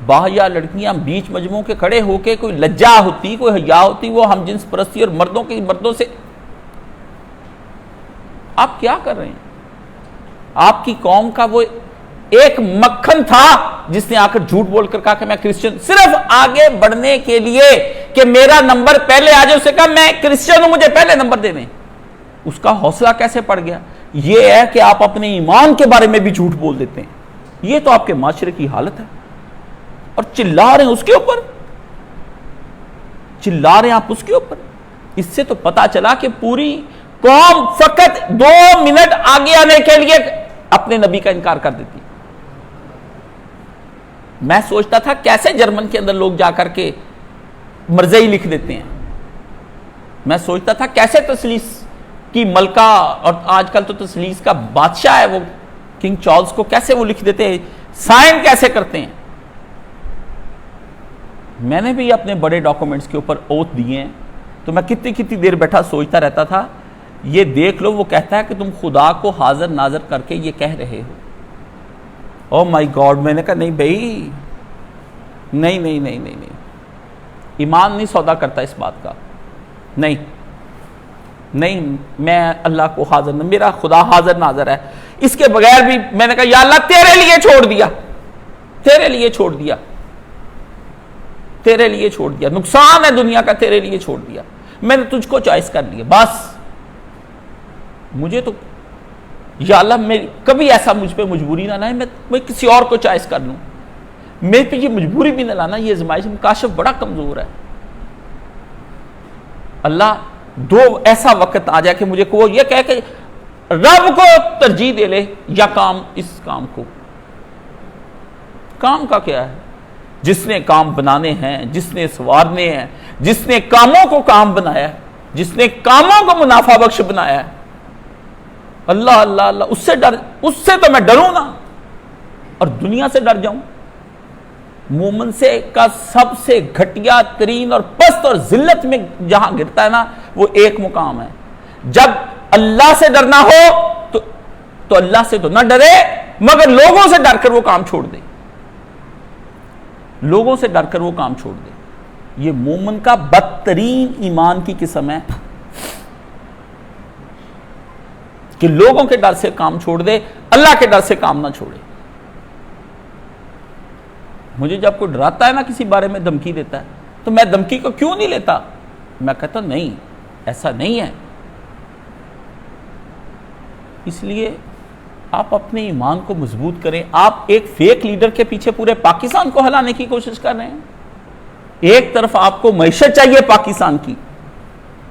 باہ یا لڑکیاں بیچ مجموعوں کے کھڑے ہو کے کوئی لجا ہوتی, کوئی حیا ہوتی, وہ ہم جنس پرستی اور مردوں سے آپ کیا کر رہے ہیں؟ آپ کی قوم کا وہ ایک مکھن تھا جس نے آ کر جھوٹ بول کر کہا کہ میں کرسچن, صرف آگے بڑھنے کے لیے کہ میرا نمبر پہلے آ جائے. اسے کہا میں کرسچن ہوں, مجھے پہلے نمبر دے دیں. اس کا حوصلہ کیسے پڑ گیا؟ یہ ہے کہ آپ اپنے ایمان کے بارے میں بھی جھوٹ بول دیتے ہیں. یہ تو آپ کے معاشرے کی حالت ہے, اور چلا رہے ہیں اس کے اوپر, چلا رہے ہیں آپ اس کے اوپر. اس سے تو پتا چلا کہ پوری قوم فقط 2 منٹ آگے آنے کے لیے اپنے نبی کا انکار کر دیتی. میں سوچتا تھا کیسے جرمن کے اندر لوگ جا کر کے مرضی لکھ دیتے ہیں. میں سوچتا تھا کیسے تسلیس کی ملکہ, اور آج کل تو تسلیس کا بادشاہ ہے وہ کنگ چارلز کو, کیسے وہ لکھ دیتے ہیں, سائن کیسے کرتے ہیں. میں نے بھی اپنے بڑے ڈاکومنٹس کے اوپر اوتھ دیے ہیں, تو میں کتنی دیر بیٹھا سوچتا رہتا تھا. یہ دیکھ لو, وہ کہتا ہے کہ تم خدا کو حاضر ناظر کر کے یہ کہہ رہے ہو. او مائی گاڈ, میں نے کہا نہیں بھائی, نہیں, ایمان نہیں سودا کرتا اس بات کا. نہیں, میں اللہ کو حاضر, میرا خدا حاضر ناظر ہے. اس کے بغیر بھی میں نے کہا یا اللہ تیرے لیے چھوڑ دیا, تیرے لیے چھوڑ دیا, نقصان ہے دنیا کا, تیرے لیے چھوڑ دیا. میں نے تجھ کو چوائس کر لیا بس. مجھے تو یا اللہ کبھی ایسا مجھ پہ مجبوری نہ لائے, میں کسی اور کو چوائس کر لوں. میرے پہ یہ مجبوری بھی نہ لانا. یہ آزمائش کاشف بڑا کمزور ہے. اللہ دو ایسا وقت آ جائے کہ مجھے کو یہ کہے کہ رب کو ترجیح دے لے یا کام, اس کام کو. کام کا کیا ہے؟ جس نے کام بنانے ہیں, جس نے سوارنے ہیں, جس نے کاموں کو کام بنایا ہے, جس نے کاموں کو منافع بخش بنایا ہے, اللہ اللہ اللہ, اس سے تو میں ڈروں نا, اور دنیا سے ڈر جاؤں. مومن سے کا سب سے گھٹیا ترین اور پست اور ذلت میں جہاں گرتا ہے نا, وہ ایک مقام ہے. جب اللہ سے ڈرنا ہو تو اللہ سے تو نہ ڈرے, مگر لوگوں سے ڈر کر وہ کام چھوڑ دے. لوگوں سے ڈر کر وہ کام چھوڑ دے. یہ مومن کا بدترین ایمان کی قسم ہے. کہ لوگوں کے ڈر سے کام چھوڑ دے، اللہ کے ڈر سے کام نہ چھوڑے۔ مجھے جب کوئی ڈراتا ہے نا، کسی بارے میں دھمکی دیتا ہے، تو میں دھمکی کو کیوں نہیں لیتا؟ میں کہتا نہیں، ایسا نہیں ہے۔ اس لیے آپ اپنے ایمان کو مضبوط کریں۔ آپ ایک فیک لیڈر کے پیچھے پورے پاکستان کو ہلانے کی کوشش کر رہے ہیں۔ ایک طرف آپ کو معیشت چاہیے پاکستان کی،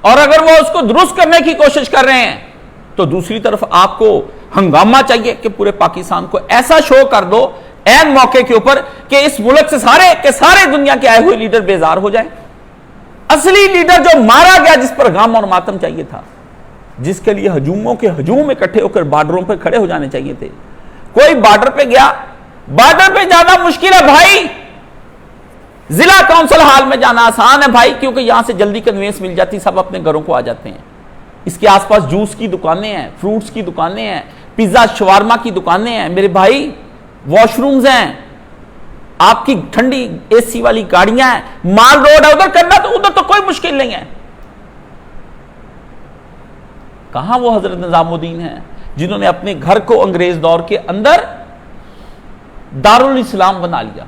اور اگر وہ اس کو درست کرنے کی کوشش کر رہے ہیں تو دوسری طرف آپ کو ہنگامہ چاہیے کہ پورے پاکستان کو ایسا شو کر دو این موقع کے اوپر کہ اس ملک سے سارے دنیا کے آئے ہوئے لیڈر بیزار ہو جائیں۔ اصلی لیڈر جو مارا گیا، جس پر غم اور ماتم چاہیے تھا، جس کے لیے ہجوموں کے ہجوم اکٹھے ہو کر بارڈروں پہ کھڑے ہو جانے چاہیے تھے، کوئی بارڈر پہ گیا۔ بارڈر پہ جانا مشکل ہے بھائی، ضلع کونسل ہال میں جانا آسان ہے بھائی، کیونکہ یہاں سے جلدی کنوینس مل جاتی، سب اپنے گھروں کو آ جاتے ہیں۔ اس کے آس پاس جوس کی دکانیں ہیں، فروٹس کی دکانیں ہیں، پیزا شوارما کی دکانیں ہیں میرے بھائی، واش رومز ہیں، آپ کی ٹھنڈی اے سی والی گاڑیاں ہیں، مال روڈ ہے، ادھر کرنا تو ادھر تو کوئی مشکل نہیں ہے۔ کہاں وہ حضرت نظام الدین ہیں جنہوں نے اپنے گھر کو انگریز دور کے اندر دارالاسلام بنا لیا؟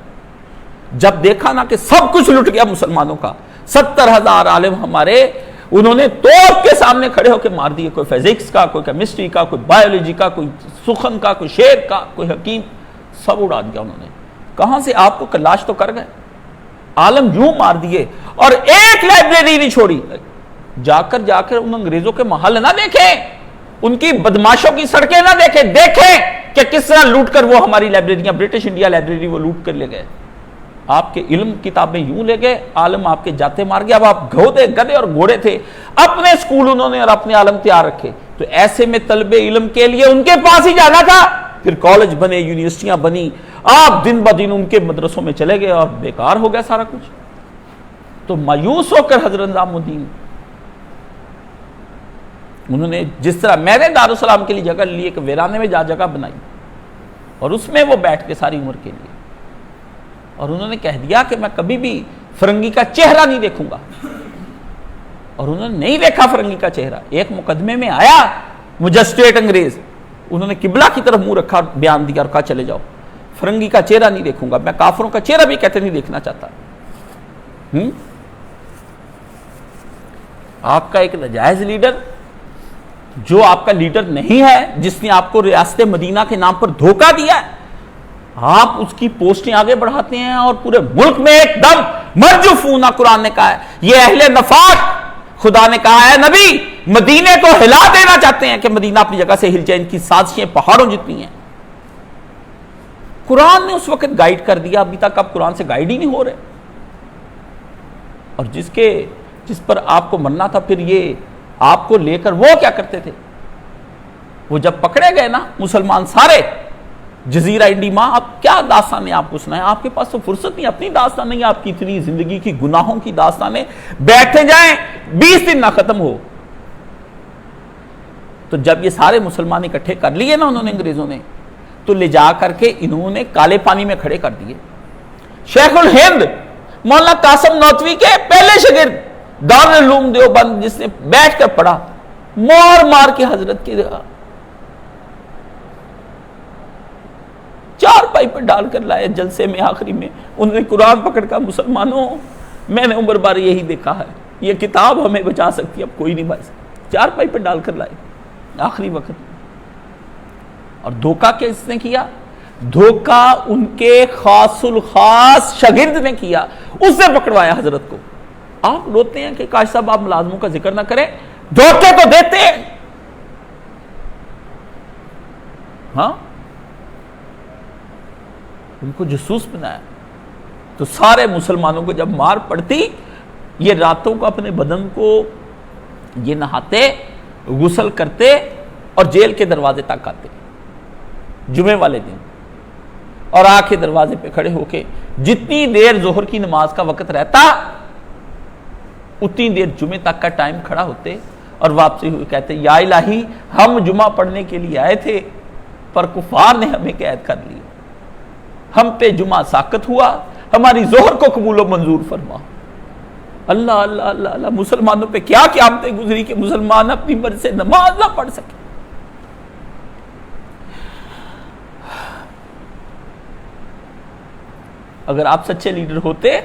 جب دیکھا نا کہ سب کچھ لٹ گیا مسلمانوں کا، 70,000 عالم ہمارے انہوں نے توپ کے سامنے کھڑے ہو کے مار دیے، کوئی فزکس کا، کوئی کیمسٹری کا، کوئی بایولوجی کا، کوئی سخن کا، کوئی شعر کا، کوئی حکیم، سب اڑا دیا انہوں نے۔ کہاں سے آپ کو کلاش تو کر گئے، عالم یوں مار دیے، اور ایک لائبریری نہیں چھوڑی۔ جا کر ان انگریزوں کے محل نہ دیکھیں، ان کی بدماشوں کی سڑکیں نہ دیکھیں کہ کس طرح لوٹ کر وہ ہماری لائبریریاں، برٹش انڈیا لائبریری وہ لوٹ کر لے گئے۔ آپ کے علم کتابیں یوں لے گئے، عالم آپ کے جاتے مار گیا۔ اب آپ گدے اور گھوڑے تھے، اپنے سکول انہوں نے اور اپنے عالم تیار رکھے، تو ایسے میں طلب علم کے لیے ان کے پاس ہی جانا تھا۔ پھر کالج بنے، یونیورسٹیاں بنی، آپ دن بدن ان کے مدرسوں میں چلے گئے اور بیکار ہو گیا سارا کچھ۔ تو مایوس ہو کر حضرت نظام الدین انہوں نے جس طرح میں نے دارالسلام کے لیے جگہ لی، ایک ویرانے میں جگہ بنائی، اور اس میں وہ بیٹھ کے ساری عمر کے لیے، اور انہوں نے کہہ دیا کہ میں کبھی بھی فرنگی کا چہرہ نہیں دیکھوں گا، اور انہوں نے نہیں دیکھا فرنگی کا چہرہ۔ ایک مقدمے میں آیا مجسٹریٹ انگریز، انہوں نے قبلہ کی طرف منہ رکھا، بیان دیا اور کہا چلے جاؤ، فرنگی کا چہرہ نہیں دیکھوں گا، میں کافروں کا چہرہ بھی کہتے نہیں دیکھنا چاہتا۔ آپ کا ایک ناجائز لیڈر، جو آپ کا لیڈر نہیں ہے، جس نے آپ کو ریاست مدینہ کے نام پر دھوکہ دیا ہے، آپ اس کی پوسٹیں آگے بڑھاتے ہیں اور پورے ملک میں ایک دم مرجفون، قرآن نے کہا ہے یہ اہل نفاق، خدا نے کہا ہے نبی مدینے کو ہلا دینا چاہتے ہیں کہ مدینہ اپنی جگہ سے ہل جائے، ان کی سازشیں پہاڑوں جتنی ہیں۔ قرآن نے اس وقت گائیڈ کر دیا، ابھی تک آپ قرآن سے گائیڈ ہی نہیں ہو رہے، اور جس پر آپ کو مرنا تھا، پھر یہ آپ کو لے کر وہ کیا کرتے تھے؟ وہ جب پکڑے گئے نا مسلمان سارے جزیرہ انڈیما، اب کیا داستانیں آپ کو سنائیں؟ آپ کے پاس تو فرصت نہیں، اپنی داستان نہیں، آپ کی اتنی زندگی کی گناہوں کی داستانیں بیٹھے جائیں 20 دن نہ ختم ہو۔ تو جب یہ سارے مسلمان اکٹھے کر لیے نا انہوں نے، انگریزوں نے، تو لے جا کر کے انہوں نے کالے پانی میں کھڑے کر دیے۔ شیخ الہند مولانا قاسم نوتوی کے پہلے شاگرد دارالعلوم دیوبند، جس نے بیٹھ کر پڑھا، مار کے حضرت کی چار پائی پر ڈال کر لائے جلسے میں، آخری میں انہوں نے قرآن پکڑ کر، مسلمانوں میں نے عمر بھر یہی دیکھا ہے، یہ کتاب ہمیں بچا سکتی ہے، اب کوئی نہیں بچا سکتا۔ چار پائی پر ڈال کر لائے آخری وقت۔ اور دھوکہ کس نے کیا؟ دھوکہ ان کے خاص الخاص شاگرد نے کیا، اس نے پکڑوایا حضرت کو۔ آپ روتے ہیں کہ کاش صاحب آپ ملازموں کا ذکر نہ کریں، دھوکے تو دیتے ہیں۔ ہاں، ان کو جاسوس بنایا۔ تو سارے مسلمانوں کو جب مار پڑتی، یہ راتوں کو اپنے بدن کو یہ نہاتے، غسل کرتے اور جیل کے دروازے تک آتے جمعے والے دن، اور آ کے دروازے پہ کھڑے ہو کے جتنی دیر ظہر کی نماز کا وقت رہتا اتنی دیر جمعے تک کا ٹائم کھڑا ہوتے، اور واپسی ہوئے کہتے یا الہی ہم جمعہ پڑھنے کے لیے آئے تھے پر کفار نے ہمیں قید کر لی، ہم پہ جمعہ ساقط ہوا، ہماری ظہر کو قبول و منظور فرما۔ اللہ اللہ اللہ اللہ، مسلمانوں پہ کیا قیامتیں گزری کہ مسلمان اپنی مرضی سے نماز نہ پڑھ سکے۔ اگر آپ سچے لیڈر ہوتے،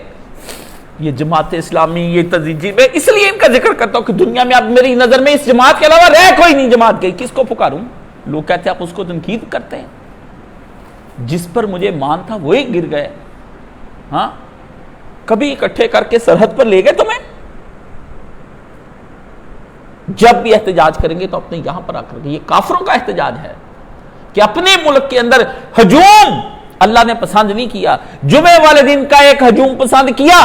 یہ جماعت اسلامی، یہ تنظیم، میں اس لیے ان کا ذکر کرتا ہوں کہ دنیا میں اب میری نظر میں اس جماعت کے علاوہ رہ کوئی نہیں جماعت گئی، کس کو پکاروں؟ لوگ کہتے ہیں آپ اس کو تنقید کرتے ہیں، جس پر مجھے مان تھا وہی گر گئے۔ ہاں، کبھی اکٹھے کر کے سرحد پر لے گئے تمہیں؟ جب بھی احتجاج کریں گے تو اپنے یہاں پر آ کر، یہ کافروں کا احتجاج ہے کہ اپنے ملک کے اندر ہجوم اللہ نے پسند نہیں کیا۔ جمعے والے دن کا ایک ہجوم پسند کیا،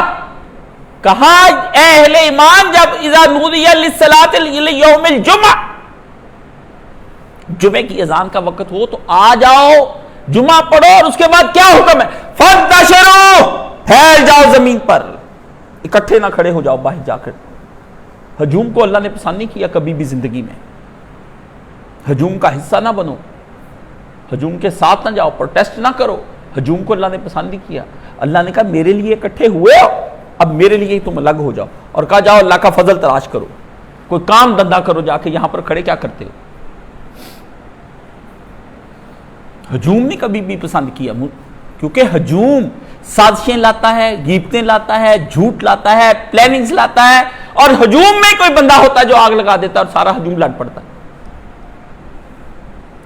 کہا اے اہل ایمان، جب اذا نودی للصلاۃ یوم الجمعہ، جمعے کی اذان کا وقت ہو تو آ جاؤ، جمعہ پڑھو، اور اس کے بعد کیا حکم ہے؟ فانتشروا، پھیل جاؤ زمین پر، اکٹھے نہ کھڑے ہو جاؤ باہر جا کر۔ ہجوم کو اللہ نے پسند نہیں کیا کبھی بھی زندگی میں، ہجوم کا حصہ نہ بنو، ہجوم کے ساتھ نہ جاؤ، پروٹیسٹ نہ کرو، ہجوم کو اللہ نے پسند نہیں کیا۔ اللہ نے کہا میرے لیے اکٹھے ہوئے ہو، اب میرے لیے ہی تم الگ ہو جاؤ، اور کہا جاؤ اللہ کا فضل تلاش کرو، کوئی کام دھندا کرو، جا کے یہاں پر کھڑے کیا کرتے ہو؟ ہجوم نے کبھی بھی پسند کیا، کیونکہ ہجوم سازشیں لاتا ہے، غیبتیں لاتا ہے، جھوٹ لاتا ہے، پلاننگز لاتا ہے، اور ہجوم میں کوئی بندہ ہوتا ہے جو آگ لگا دیتا ہے اور سارا ہجوم لڑ پڑتا ہے۔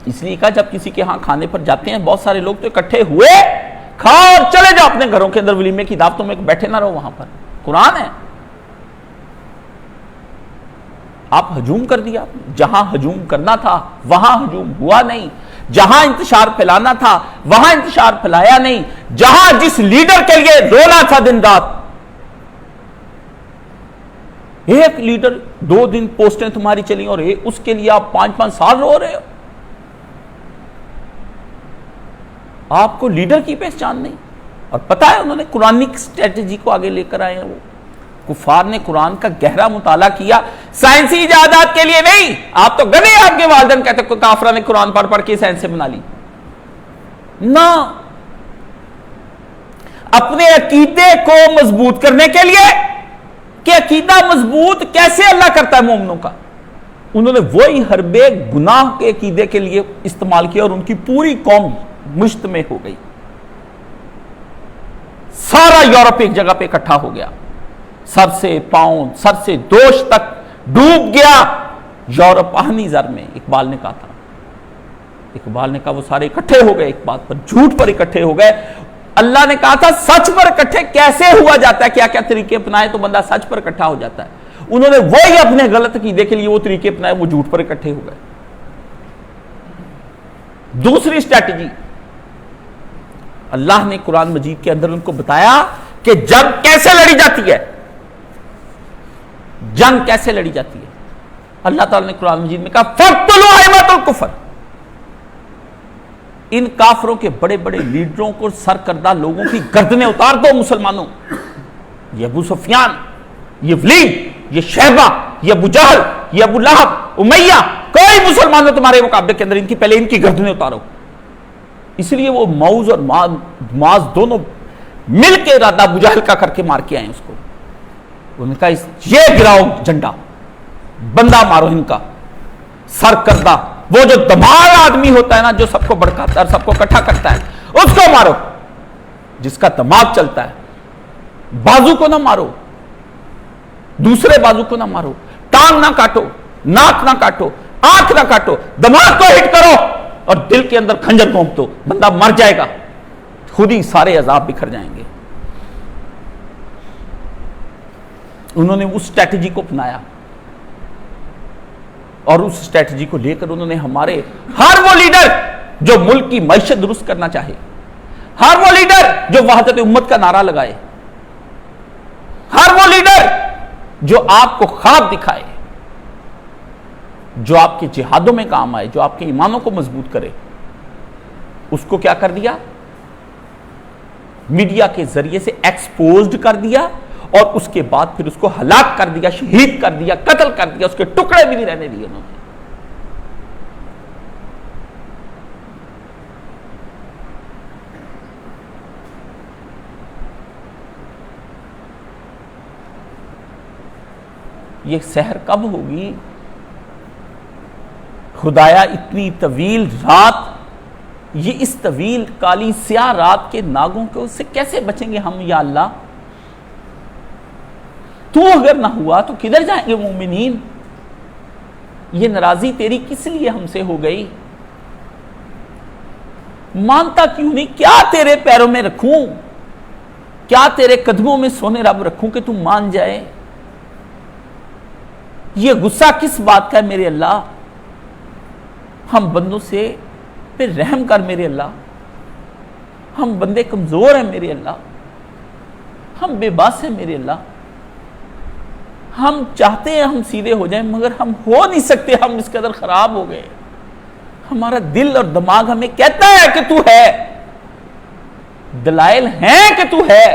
اس لیے کہا جب کسی کے ہاں کھانے پر جاتے ہیں بہت سارے لوگ تو اکٹھے ہوئے، کھاؤ اور چلے جاؤ اپنے گھروں کے اندر، ولیمے کی دعوتوں میں بیٹھے نہ رہو وہاں پر، قرآن ہے۔ آپ ہجوم کر دیا، جہاں ہجوم کرنا تھا وہاں ہجوم ہوا نہیں، جہاں انتشار پھیلانا تھا وہاں انتشار پھیلایا نہیں، جہاں جس لیڈر کے لیے رونا تھا دن رات، ایک لیڈر 2 دن پوسٹیں تمہاری چلی اور اس کے لیے آپ 5-5 سال رو رہے ہو۔ آپ کو لیڈر کی پہچان نہیں، اور پتہ ہے انہوں نے قرآنک اسٹریٹجی کو آگے لے کر آئے ہیں۔ وہ کفار نے قرآن کا گہرا مطالعہ کیا، سائنسی ایجادات کے لیے نہیں۔ آپ تو گنے، آپ کے والدین کہتے ہیں کافرہ نے قرآن پڑھ پڑھ کے سائنس سے بنا لی، نہ، اپنے عقیدے کو مضبوط کرنے کے لیے کہ عقیدہ مضبوط کیسے اللہ کرتا ہے مومنوں کا، انہوں نے وہی حرب گناہ کے عقیدے کے لیے استعمال کیا، اور ان کی پوری قوم مجتمع ہو گئی، سارا یورپ ایک جگہ پہ اکٹھا ہو گیا، سر سے پاؤں، سر سے دوش تک ڈوب گیا یورپ آہنی زر میں۔ اقبال نے کہا تھا، اقبال نے کہا وہ سارے اکٹھے ہو گئے ایک بات پر، جھوٹ پر اکٹھے ہو گئے۔ اللہ نے کہا تھا سچ پر اکٹھے کیسے ہوا جاتا ہے، کیا کیا طریقے اپنائے تو بندہ سچ پر اکٹھا ہو جاتا ہے۔ انہوں نے وہی اپنے غلط عقیدے کے لیے وہ طریقے اپنائے، وہ جھوٹ پر اکٹھے ہو گئے۔ دوسری اسٹریٹجی، اللہ نے قرآن مجید کے اندر ان کو بتایا کہ جنگ کیسے لڑی جاتی ہے، جنگ کیسے لڑی جاتی ہے۔ اللہ تعالیٰ نے قرآن مجید میں کہا فَاقْتُلُوا أَئِمَّةَ الْكُفْرِ، ان کافروں کے بڑے بڑے لیڈروں کو، سرکردہ لوگوں کی گردنیں اتار دو مسلمانوں، یہ ابو سفیان، یہ ولید، یہ شیبہ، یہ ابو جہل، یہ ابو لہب، امیہ، کوئی مسلمان تمہارے مقابلے کے اندر، ان کی پہلے ان کی گردنیں اتارو۔ اس لیے وہ موز اور معاذ دونوں مل کے ارادہ ابو جہل کا کر کے مار کے آئے اس کو۔ انہوں نے کہا یہ گراؤ جھنڈا، بندہ مارو ان کا سرکردہ، وہ جو دماغ آدمی ہوتا ہے نا، جو سب کو بڑکاتا ہے اور سب کو اکٹھا کرتا ہے، اس کو مارو، جس کا دماغ چلتا ہے۔ بازو کو نہ مارو، دوسرے بازو کو نہ مارو، ٹانگ نہ کاٹو، ناک نہ کاٹو، آنکھ نہ کاٹو، دماغ کو ہٹ کرو اور دل کے اندر خنجر گھونپ دو، بندہ مر جائے گا، خود ہی سارے عذاب بکھر جائیں گے۔ انہوں نے اس اسٹریٹجی کو اپنایا، اور اس اسٹریٹجی کو لے کر انہوں نے ہمارے ہر وہ لیڈر جو ملک کی معیشت درست کرنا چاہے، ہر وہ لیڈر جو وحدت امت کا نعرہ لگائے، ہر وہ لیڈر جو آپ کو خواب دکھائے، جو آپ کے جہادوں میں کام آئے، جو آپ کے ایمانوں کو مضبوط کرے، اس کو کیا کر دیا؟ میڈیا کے ذریعے سے ایکسپوزڈ کر دیا، اور اس کے بعد پھر اس کو ہلاک کر دیا، شہید کر دیا، قتل کر دیا، اس کے ٹکڑے بھی نہیں رہنے دیے انہوں نے۔ یہ سحر کب ہوگی؟ خدایا اتنی طویل رات یہ اس طویل کالی سیاہ رات کے ناگوں کو سے کیسے بچیں گے ہم یا اللہ؟ تو اگر نہ ہوا تو کدھر جائیں گے مومنین؟ یہ ناراضی تیری کس لیے ہم سے ہو گئی؟ مانتا کیوں نہیں؟ کیا تیرے پیروں میں رکھوں؟ کیا تیرے قدموں میں سونے رب رکھوں کہ تم مان جائے؟ یہ غصہ کس بات کا ہے میرے اللہ؟ ہم بندوں سے پھر رحم کر میرے اللہ، ہم بندے کمزور ہیں میرے اللہ، ہم بے بس ہیں میرے اللہ، ہم چاہتے ہیں ہم سیدھے ہو جائیں مگر ہم ہو نہیں سکتے، ہم اس قدر خراب ہو گئے۔ ہمارا دل اور دماغ ہمیں کہتا ہے کہ تو ہے، دلائل ہیں کہ تو ہے،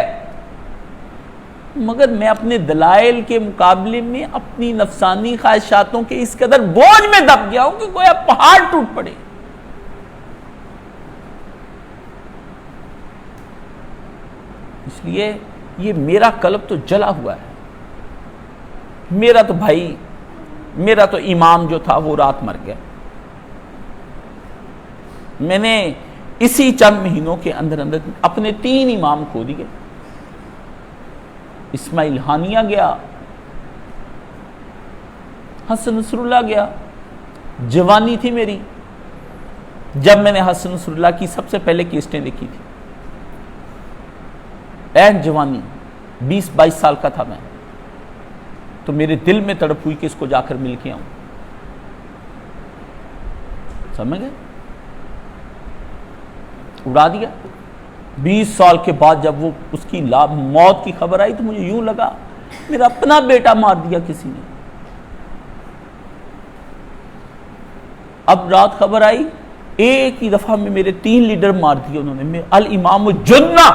مگر میں اپنے دلائل کے مقابلے میں اپنی نفسانی خواہشاتوں کے اس قدر بوجھ میں دب گیا ہوں کہ گویا پہاڑ ٹوٹ پڑے۔ اس لیے یہ میرا قلب تو جلا ہوا ہے۔ میرا تو بھائی، میرا تو امام جو تھا وہ رات مر گیا۔ میں نے اسی چند مہینوں کے اندر اپنے 3 امام کھو دیے۔ اسماعیل ہانیہ گیا، حسن نصر اللہ گیا۔ جوانی تھی میری جب میں نے حسن نصر اللہ کی سب سے پہلے کیسٹیں دیکھی تھی، این جوانی، 20-22 سال کا تھا میں، تو میرے دل میں تڑپ ہوئی کہ اس کو جا کر مل کے آؤں۔ سمجھ گئے؟ اڑا دیا۔ 20 سال کے بعد جب وہ اس کی موت کی خبر آئی تو مجھے یوں لگا میرا اپنا بیٹا مار دیا کسی نے۔ اب رات خبر آئی، ایک ہی دفعہ میں میرے 3 لیڈر مار دیے انہوں نے۔ الامام الجنہ،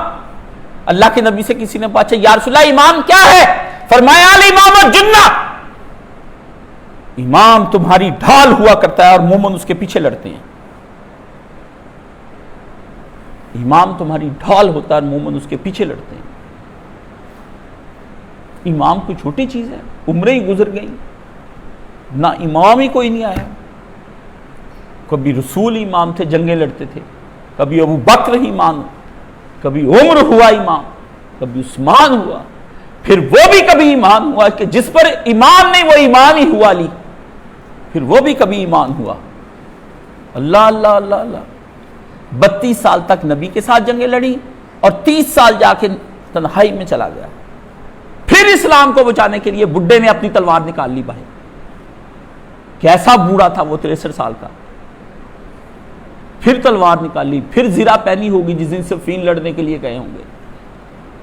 اللہ کے نبی سے کسی نے پوچھا یا رسول اللہ امام کیا ہے؟ فرمایا الامام الجنہ، امام تمہاری ڈھال ہوا کرتا ہے اور مومن اس کے پیچھے لڑتے ہیں۔ امام تمہاری ڈھال ہوتا ہے اور مومن اس کے پیچھے لڑتے ہیں۔ امام کوئی چھوٹی چیز ہے؟ عمریں ہی گزر گئی، نہ امام ہی کوئی نہیں آیا۔ کبھی رسول امام تھے، جنگیں لڑتے تھے، کبھی ابو بکر امام، کبھی عمر ہوا امام، کبھی عثمان ہوا، پھر وہ بھی کبھی ایمان ہوا کہ جس پر ایمان نہیں وہ ایمان ہی ہوا علی، پھر وہ بھی کبھی ایمان ہوا۔ اللہ اللہ اللہ اللہ، 32 سال تک نبی کے ساتھ جنگیں لڑی اور 30 سال جا کے تنہائی میں چلا گیا۔ پھر اسلام کو بچانے کے لیے بڈھے نے اپنی تلوار نکال لی باہر۔ کیسا بوڑھا تھا وہ 63 سال کا، پھر تلوار نکال لی، پھر زرہ پہنی ہوگی جس دن صفین لڑنے کے لیے گئے ہوں گے،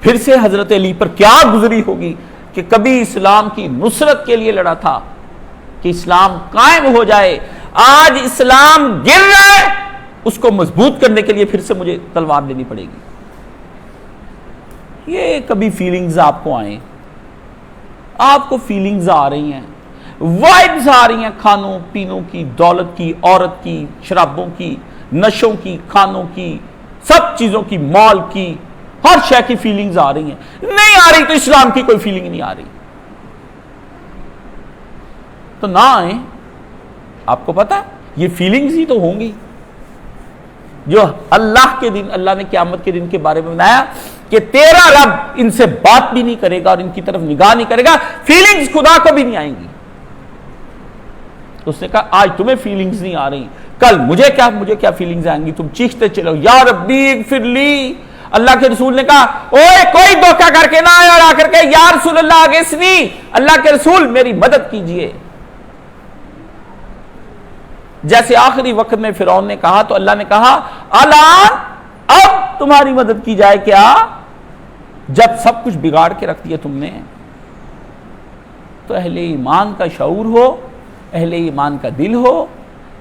پھر سے حضرت علی پر کیا گزری ہوگی کہ کبھی اسلام کی نصرت کے لیے لڑا تھا کہ اسلام قائم ہو جائے، آج اسلام گر رہا ہے، اس کو مضبوط کرنے کے لیے پھر سے مجھے تلوار لینی پڑے گی۔ یہ کبھی فیلنگز آپ کو آئیں، آپ کو فیلنگز آ رہی ہیں، وائبز آ رہی ہیں، کھانوں پینوں کی، دولت کی، عورت کی، شرابوں کی، نشوں کی، کھانوں کی، سب چیزوں کی، مال کی، ہر شے کی فیلنگز آ رہی ہیں۔ نہیں آ رہی تو اسلام کی کوئی فیلنگ نہیں آ رہی، تو نہ آئیں۔ آپ کو پتا یہ فیلنگز ہی تو ہوں گی جو اللہ کے دن، اللہ نے قیامت کے دن کے بارے میں بنایا کہ تیرا رب ان سے بات بھی نہیں کرے گا اور ان کی طرف نگاہ نہیں کرے گا، فیلنگز خدا کو بھی نہیں آئیں گی۔ اس نے کہا آج تمہیں فیلنگز نہیں آ رہی، کل مجھے کیا فیلنگز آئیں گی؟ تم چیختے چلو یا ربی اغفر لی۔ اللہ کے رسول نے کہا اوے کوئی دھوکہ کر کے نہ آئے اور آ کر کے یا رسول اللہ اغثنی، اللہ کے رسول میری مدد کیجئے۔ جیسے آخری وقت میں فرعون نے کہا تو اللہ نے کہا الان، اب تمہاری مدد کی جائے کیا جب سب کچھ بگاڑ کے رکھ دیا تم نے؟ تو اہل ایمان کا شعور ہو، اہل ایمان کا دل ہو،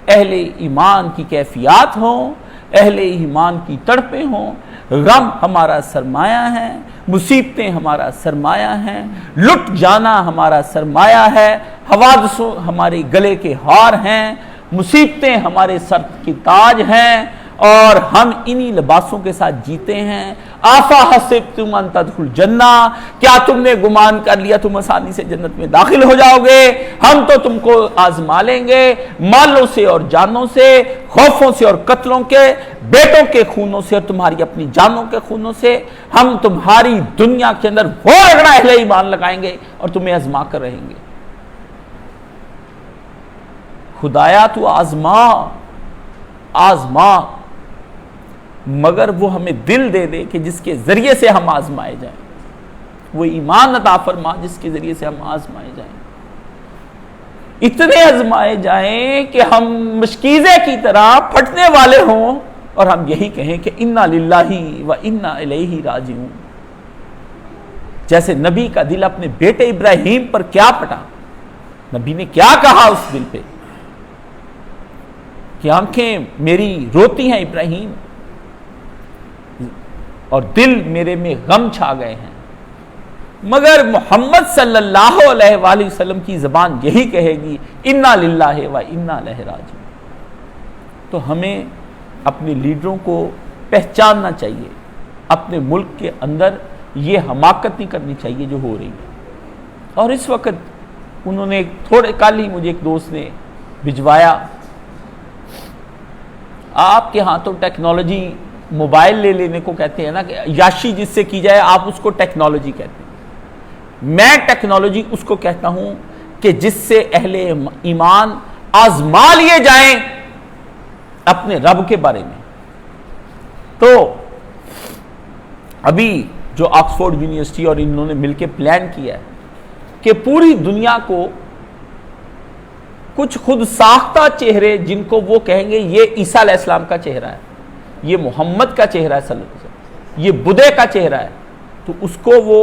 اہل ایمان کی کیفیات ہوں، اہل ایمان کی تڑپیں ہوں۔ غم ہمارا سرمایہ ہے، مصیبتیں ہمارا سرمایہ ہیں، لٹ جانا ہمارا سرمایہ ہے، حوادث ہمارے گلے کے ہار ہیں، مصیبتیں ہمارے سر کی تاج ہیں، اور ہم انہی لباسوں کے ساتھ جیتے ہیں. آفا حسبتم ان تدخلوا الجنہ، کیا تم نے گمان کر لیا تم آسانی سے جنت میں داخل ہو جاؤ گے؟ ہم تو تم کو آزما لیں گے، مالوں سے اور جانوں سے، خوفوں سے اور قتلوں کے، بیٹوں کے خونوں سے اور تمہاری اپنی جانوں کے خونوں سے. ہم تمہاری دنیا کے اندر وہ رگڑا اہل ایمان لگائیں گے اور تمہیں آزما کر رہیں گے. خدایا تو آزما مگر وہ ہمیں دل دے دے کہ جس کے ذریعے سے ہم آزمائے جائیں، وہ ایمان عطا فرما جس کے ذریعے سے ہم آزمائے جائیں. اتنے آزمائے جائیں کہ ہم مشکیزے کی طرح پھٹنے والے ہوں اور ہم یہی کہیں کہ انا للہ و انا الیہ راجعون. جیسے نبی کا دل اپنے بیٹے ابراہیم پر کیا پھٹا، نبی نے کیا کہا اس دل پہ کہ آنکھیں میری روتی ہیں ابراہیم اور دل میرے میں غم چھا گئے ہیں. مگر محمد صلی اللہ علیہ وآلہ وسلم کی زبان یہی کہے گی انا للہ و انا الیہ راجعون. تو ہمیں اپنے لیڈروں کو پہچاننا چاہیے، اپنے ملک کے اندر یہ حماقت نہیں کرنی چاہیے جو ہو رہی ہے. اور اس وقت انہوں نے تھوڑے کال ہی مجھے ایک دوست نے بھجوایا، آپ کے ہاں تو ٹیکنالوجی موبائل لے لینے کو کہتے ہیں نا کہ یاشی جس سے کی جائے آپ اس کو ٹیکنالوجی کہتے ہیں. میں ٹیکنالوجی اس کو کہتا ہوں کہ جس سے اہل ایمان آزما لیے جائیں اپنے رب کے بارے میں. تو ابھی جو آکسفورڈ یونیورسٹی اور انہوں نے مل کے پلان کیا ہے کہ پوری دنیا کو کچھ خود ساختہ چہرے جن کو وہ کہیں گے یہ عیسیٰ علیہ السلام کا چہرہ ہے، یہ محمد کا چہرہ ہے صلی اللہ علیہ وسلم، یہ بدھے کا چہرہ ہے، تو اس کو وہ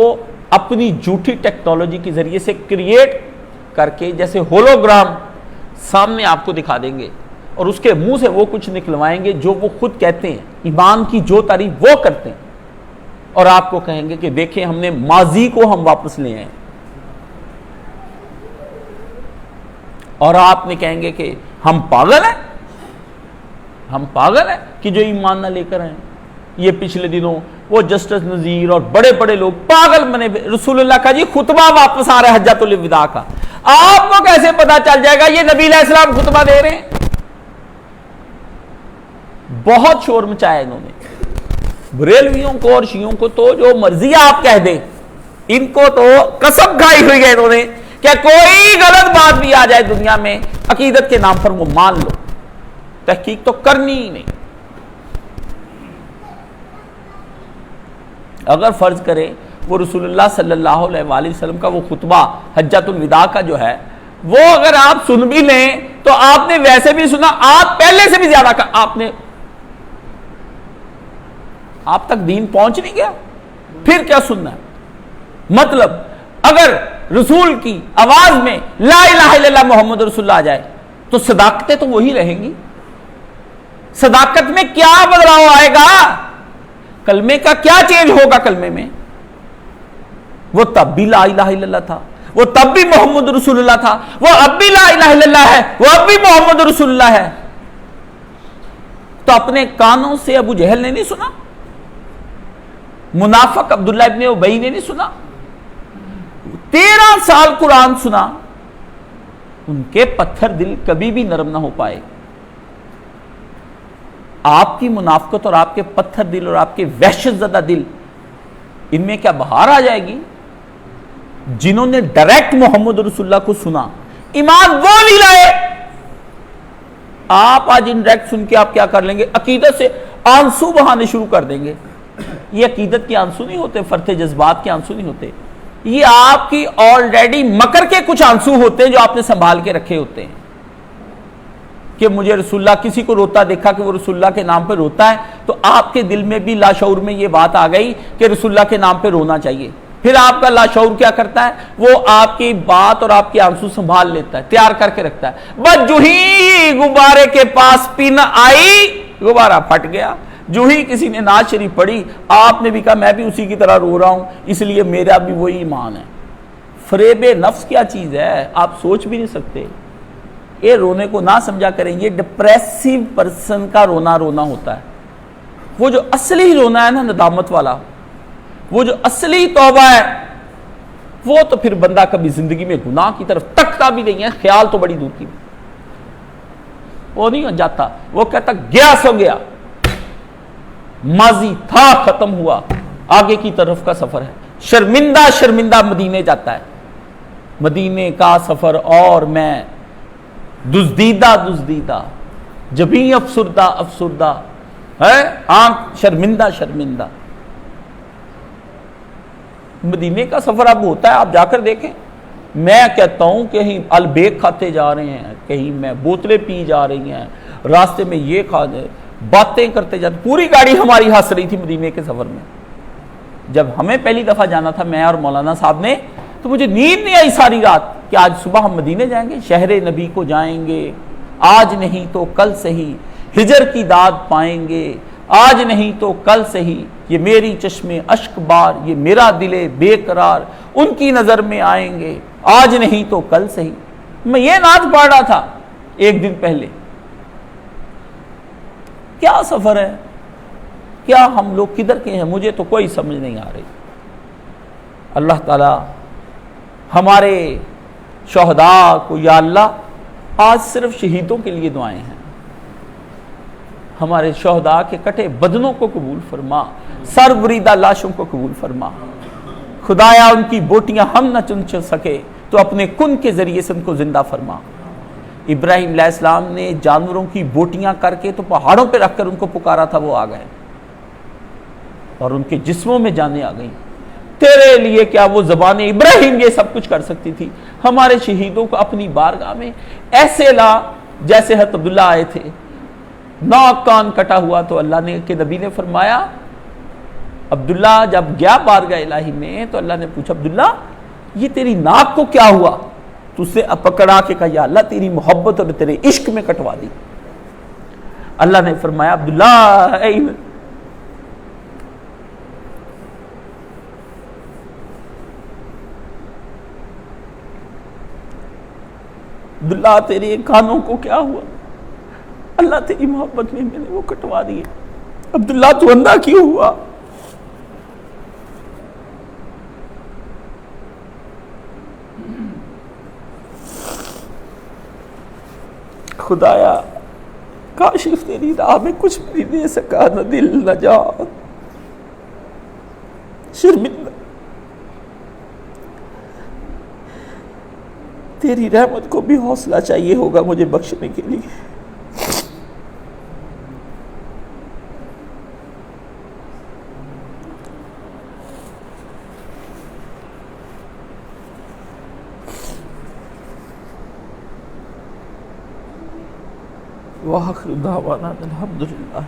اپنی جھوٹی ٹیکنالوجی کے ذریعے سے کریٹ کر کے جیسے ہولوگرام سامنے آپ کو دکھا دیں گے اور اس کے منہ سے وہ کچھ نکلوائیں گے جو وہ خود کہتے ہیں، ایمان کی جو تعریف وہ کرتے ہیں، اور آپ کو کہیں گے کہ دیکھیں ہم نے ماضی کو ہم واپس لے آئے. اور آپ نے کہیں گے کہ ہم پاگل ہیں کہ جو ایمان نہ لے کر آئے. یہ پچھلے دنوں وہ جسٹس نذیر اور بڑے بڑے لوگ پاگل بنے، رسول اللہ کا جی خطبہ واپس آ رہا ہے حجۃ الوداع کا، آپ کو کیسے پتا چل جائے گا یہ نبی علیہ السلام خطبہ دے رہے ہیں؟ بہت شور مچایا انہوں نے. بریلویوں کو اور شیعوں کو تو جو مرضی آپ کہہ دیں، ان کو تو قسم کھائی ہوئی ہے انہوں نے کہ کوئی غلط بات بھی آ جائے دنیا میں عقیدت کے نام پر وہ مان لو، تحقیق تو کرنی ہی نہیں. اگر فرض کریں وہ رسول اللہ صلی اللہ علیہ وآلہ وسلم کا وہ خطبہ حجۃ الوداع کا جو ہے وہ اگر آپ سن بھی لیں تو آپ نے ویسے بھی سنا، آپ پہلے سے بھی زیادہ آپ تک دین پہنچ نہیں گیا، پھر کیا سننا ہے؟ مطلب اگر رسول کی آواز میں لا الہ الا اللہ محمد رسول اللہ آ جائے تو صداقتیں تو وہی رہیں گی. صداقت میں کیا بدلاؤ آئے گا؟ کلمے کا کیا چینج ہوگا؟ کلمے میں وہ تب بھی لا الہ الا اللہ تھا، وہ تب بھی محمد رسول اللہ تھا، وہ اب بھی لا الہ الا اللہ ہے، وہ اب بھی محمد رسول اللہ ہے. تو اپنے کانوں سے ابو جہل نے نہیں سنا، منافق عبداللہ ابن ابی نے نہیں سنا، 13 سال قرآن سنا، ان کے پتھر دل کبھی بھی نرم نہ ہو پائے. آپ کی منافقت اور آپ کے پتھر دل اور آپ کے وحشت زدہ دل، ان میں کیا بہار آ جائے گی؟ جنہوں نے ڈائریکٹ محمد رسول اللہ کو سنا، ایمان وہ نہیں لائے. آپ آج انڈائریکٹ سن کے آپ کیا کر لیں گے؟ عقیدت سے آنسو بہانے شروع کر دیں گے. یہ عقیدت کے آنسو نہیں ہوتے، فرط جذبات کے آنسو نہیں ہوتے، یہ آپ کی آلریڈی مکر کے کچھ آنسو ہوتے ہیں جو آپ نے سنبھال کے رکھے ہوتے ہیں. کہ مجھے رسول اللہ کسی کو روتا دیکھا کہ وہ رسول اللہ کے نام پہ روتا ہے تو آپ کے دل میں بھی لاشعور میں یہ بات آ گئی کہ رسول اللہ کے نام پہ رونا چاہیے. پھر آپ کا لاشعور کیا کرتا ہے؟ وہ آپ کی بات اور آپ کے آنسو سنبھال لیتا ہے، تیار کر کے رکھتا ہے. بس جو ہی غبارے کے پاس پن آئی غبارہ پھٹ گیا. جو ہی کسی نے نعت شریف پڑھی آپ نے بھی کہا میں بھی اسی کی طرح رو رہا ہوں اس لیے میرا بھی وہی ایمان ہے. فریب نفس کیا چیز ہے آپ سوچ بھی نہیں سکتے. یہ رونے کو نہ سمجھا کریں، یہ ڈپریسیو پرسن کا رونا رونا ہوتا ہے. وہ جو اصلی رونا ہے نا ندامت والا، وہ جو اصلی توبہ ہے، وہ تو پھر بندہ کبھی زندگی میں گناہ کی طرف تکتا بھی نہیں ہے، خیال تو بڑی دور کی، وہ نہیں جاتا. وہ کہتا گیا سو گیا، ماضی تھا ختم ہوا، آگے کی طرف کا سفر ہے. شرمندہ شرمندہ مدینے جاتا ہے، مدینے کا سفر اور میں دزدیدہ دزدیدہ، جبیں افسردہ افسردہ ہے، آنکھ شرمندہ شرمندہ. مدینے کا سفر اب ہوتا ہے، آپ جا کر دیکھیں. میں کہتا ہوں کہیں البیک کھاتے جا رہے ہیں، کہیں میں بوتلیں پی جا رہی ہیں، راستے میں یہ کھا دے، باتیں کرتے جاتے. پوری گاڑی ہماری ہنس رہی تھی مدینے کے سفر میں. جب ہمیں پہلی دفعہ جانا تھا میں اور مولانا صاحب نے، تو مجھے نیند نہیں آئی ساری رات کہ آج صبح ہم مدینے جائیں گے، شہر نبی کو جائیں گے، آج نہیں تو کل سے ہی ہجر کی داد پائیں گے، آج نہیں تو کل سے ہی یہ میری چشم اشک بار، یہ میرا دل بے قرار ان کی نظر میں آئیں گے، آج نہیں تو کل سے ہی. میں یہ نعت پڑھ رہا تھا ایک دن پہلے. کیا سفر ہے، کیا ہم لوگ کدھر کے ہیں، مجھے تو کوئی سمجھ نہیں آ رہی. اللہ تعالی ہمارے شہداء کو، یا اللہ آج صرف شہیدوں کے لیے دعائیں ہیں، ہمارے شہداء کے کٹے بدنوں کو قبول فرما، سر بریدہ لاشوں کو قبول فرما. خدایا ان کی بوٹیاں ہم نہ چن سکے تو اپنے کن کے ذریعے سے ان کو زندہ فرما. ابراہیم علیہ السلام نے جانوروں کی بوٹیاں کر کے تو پہاڑوں پہ رکھ کر ان کو پکارا تھا، وہ آ گئے اور ان کے جسموں میں جانیں آ گئیں. تیرے لیے کیا وہ زبان ابراہیم یہ سب کچھ کر سکتی تھی؟ ہمارے شہیدوں کو اپنی بارگاہ میں ایسے لا جیسے حضرت عبداللہ آئے تھے، ناک کان کٹا ہوا. تو اللہ نے کہ نبی نے فرمایا، عبداللہ جب گیا بارگاہ الہی میں تو اللہ نے پوچھا عبداللہ یہ تیری ناک کو کیا ہوا؟ تو اس نے پکڑا کے کہا یا اللہ تیری محبت اور تیرے عشق میں کٹوا دی. اللہ نے فرمایا عبداللہ عبداللہ تیرے کانوں کو کیا ہوا؟ اللہ تیری محبت میں میں نے وہ کٹوا دیے. عبداللہ تو اندھا کیوں ہوا؟ خدایا کاشف تیری راہ میں کچھ بھی دے سکا، نہ دل نہ جان، شرمندہ. تیری رحمت کو بھی حوصلہ چاہیے ہوگا مجھے بخشنے کے لیے. وآخر دعوانا الحمدللہ.